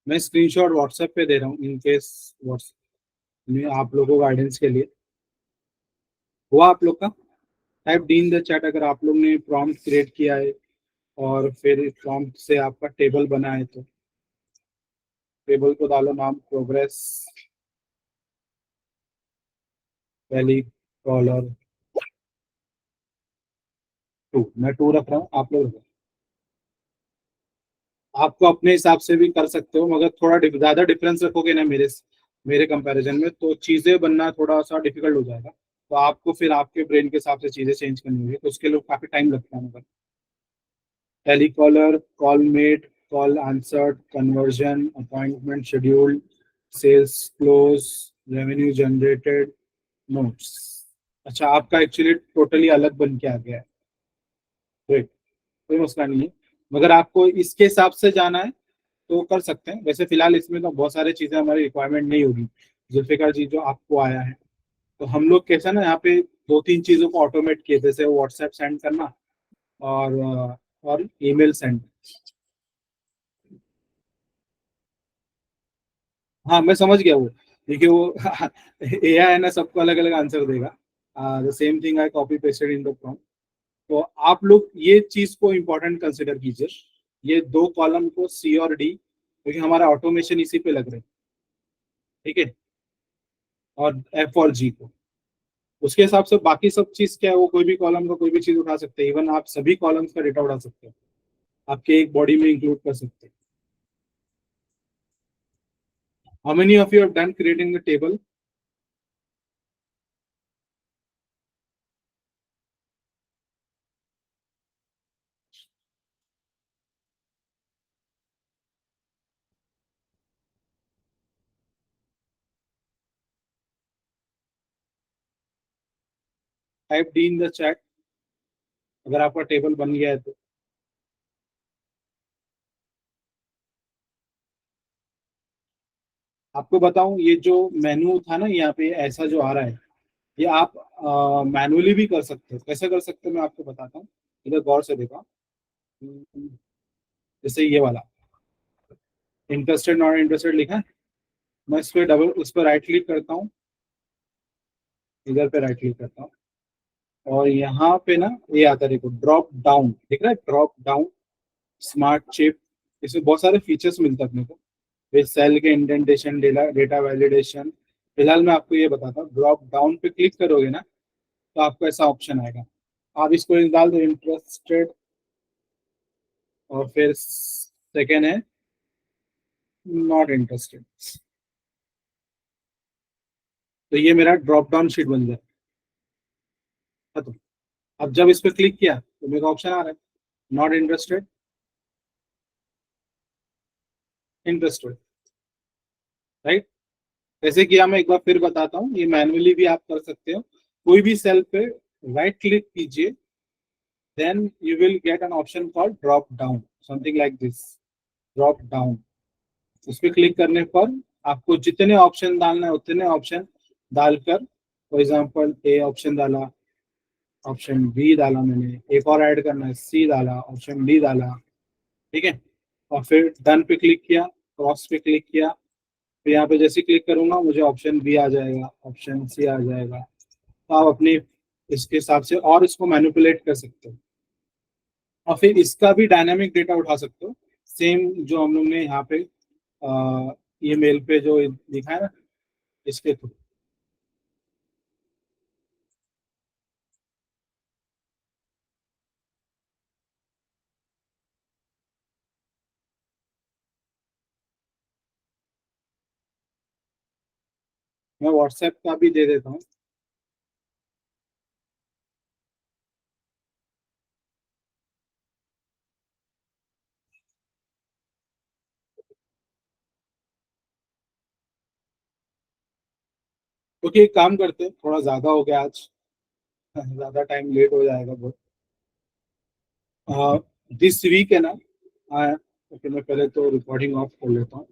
मैं स्क्रीनशॉट व्हाट्सएप पे दे रहा हूँ इन केस व्हाट्सएप में आप लोगों को गाइडेंस के लिए। हुआ आप लोग का? Type D in the chat अगर आप लोग ने प्रॉम्प्ट क्रिएट किया है और फिर प्रॉम्प्ट से आपका टेबल बना है तो टेबल को डालो नाम प्रोग्रेस पहली कॉलर 2, मैं 2 रख रहा हूँ, आप लोग रखो। आपको अपने हिसाब से भी कर सकते हो, मगर थोड़ा ज्यादा डिफरेंस रखोगे ना मेरे कंपैरिजन में तो चीजें बनना थोड़ा सा डिफिकल्ट हो जाएगा। तो आपको फिर आपके ब्रेन के हिसाब से चीजें चेंज करनी होगी, तो उसके लिए काफी टाइम लगता है। मगर telecaller, call made, call answered, conversion, appointment scheduled, sales close, revenue generated, notes. अच्छा, आपका एक्चुअली टोटली अलग बन के आ गया है। Great, कोई मसला नहीं है। मगर आपको इसके हिसाब से जाना है तो कर सकते हैं। वैसे फिलहाल इसमें तो बहुत सारी चीजें हमारी रिक्वायरमेंट नहीं होगी। जुल्फिकार जी जो आपको आया है, तो हम लोग कैसा ना यहाँ पे 2-3 चीजों को ऑटोमेट किए, जैसे व्हाट्सएप सेंड करना और ईमेल सेंड। हाँ मैं समझ गया वो, देखिए वो एआई है ना, सबको अलग अलग आंसर देगा। The same thing I copy pasted in the prompt. तो आप लोग ये चीज को इम्पोर्टेंट कंसिडर कीजिए, ये 2 कॉलम को सी और डी, क्योंकि हमारा ऑटोमेशन इसी पे लग रहा है। ठीक है, और एफ और जी को उसके हिसाब से बाकी सब चीज क्या है, वो कोई भी कॉलम का कोई भी चीज उठा सकते हैं। इवन आप सभी कॉलम्स का डेटा उठा सकते हैं, आपके एक बॉडी में इंक्लूड कर सकते हैं। How many of you have done creating the table? Type D in the chat अगर आपका टेबल बन गया है तो। आपको बताऊं, ये जो मेनू था ना यहाँ पे ऐसा जो आ रहा है, ये आप मैनुअली भी कर सकते हो। कैसे कर सकते हो मैं आपको बताता हूँ, इधर गौर से देखा। जैसे ये वाला इंटरेस्टेड नॉट इंटरेस्टेड लिखा है, मैं इस पर उस पर राइट क्लिक करता हूँ, इधर पे राइट क्लिक करता हूँ और यहाँ पे ना ये आता है, देखो ड्रॉप डाउन दिख रहा है, ड्रॉप डाउन स्मार्ट चिप। इसमें बहुत सारे फीचर्स मिलते हैं अपने को, फिर सेल के इंडेंटेशन, डेटा डेटा वैलिडेशन। फिलहाल मैं आपको ये बताता हूँ, ड्रॉप डाउन पे क्लिक करोगे ना तो आपको ऐसा ऑप्शन आएगा, आप इसको डाल दो इंटरेस्टेड, और फिर सेकेंड है नॉट इंटरेस्टेड। तो ये मेरा ड्रॉप डाउन शीट बन जाए। तो अब जब इस पर क्लिक किया तो मेरा ऑप्शन आ रहा है नॉट इंटरेस्टेड, इंटरेस्टेड, राइट। ऐसे किया, मैं एक बार फिर बताता हूँ, ये मैनुअली भी आप कर सकते हो। कोई भी सेल पे राइट क्लिक कीजिए, then you will get an option called drop down, something like this, drop down. उस पर क्लिक करने पर आपको जितने ऑप्शन डालना है उतने ऑप्शन डालकर, फॉर एग्जाम्पल ए ऑप्शन डाला, ऑप्शन बी डाला, मैंने एक और ऐड करना है सी डाला, ऑप्शन डी डाला। ठीक है, और फिर डन पे क्लिक किया, क्रॉस पे क्लिक किया, फिर यहाँ पे जैसे क्लिक करूंगा मुझे ऑप्शन बी आ जाएगा, ऑप्शन सी आ जाएगा। तो आप अपने इसके हिसाब से और इसको मैनिपुलेट कर सकते हो, और फिर इसका भी डायनामिक डेटा उठा सकते हो, सेम जो हम लोग ने यहाँ पे ईमेल पे जो लिखा है ना, इसके थ्रू। मैं व्हाट्सएप का भी दे देता हूँ। क्योंकि एक काम करते हैं, थोड़ा ज्यादा हो गया आज, ज्यादा टाइम लेट हो जाएगा बहुत। दिस वीक है ना, ओके मैं पहले तो रिकॉर्डिंग ऑफ कर लेता हूँ।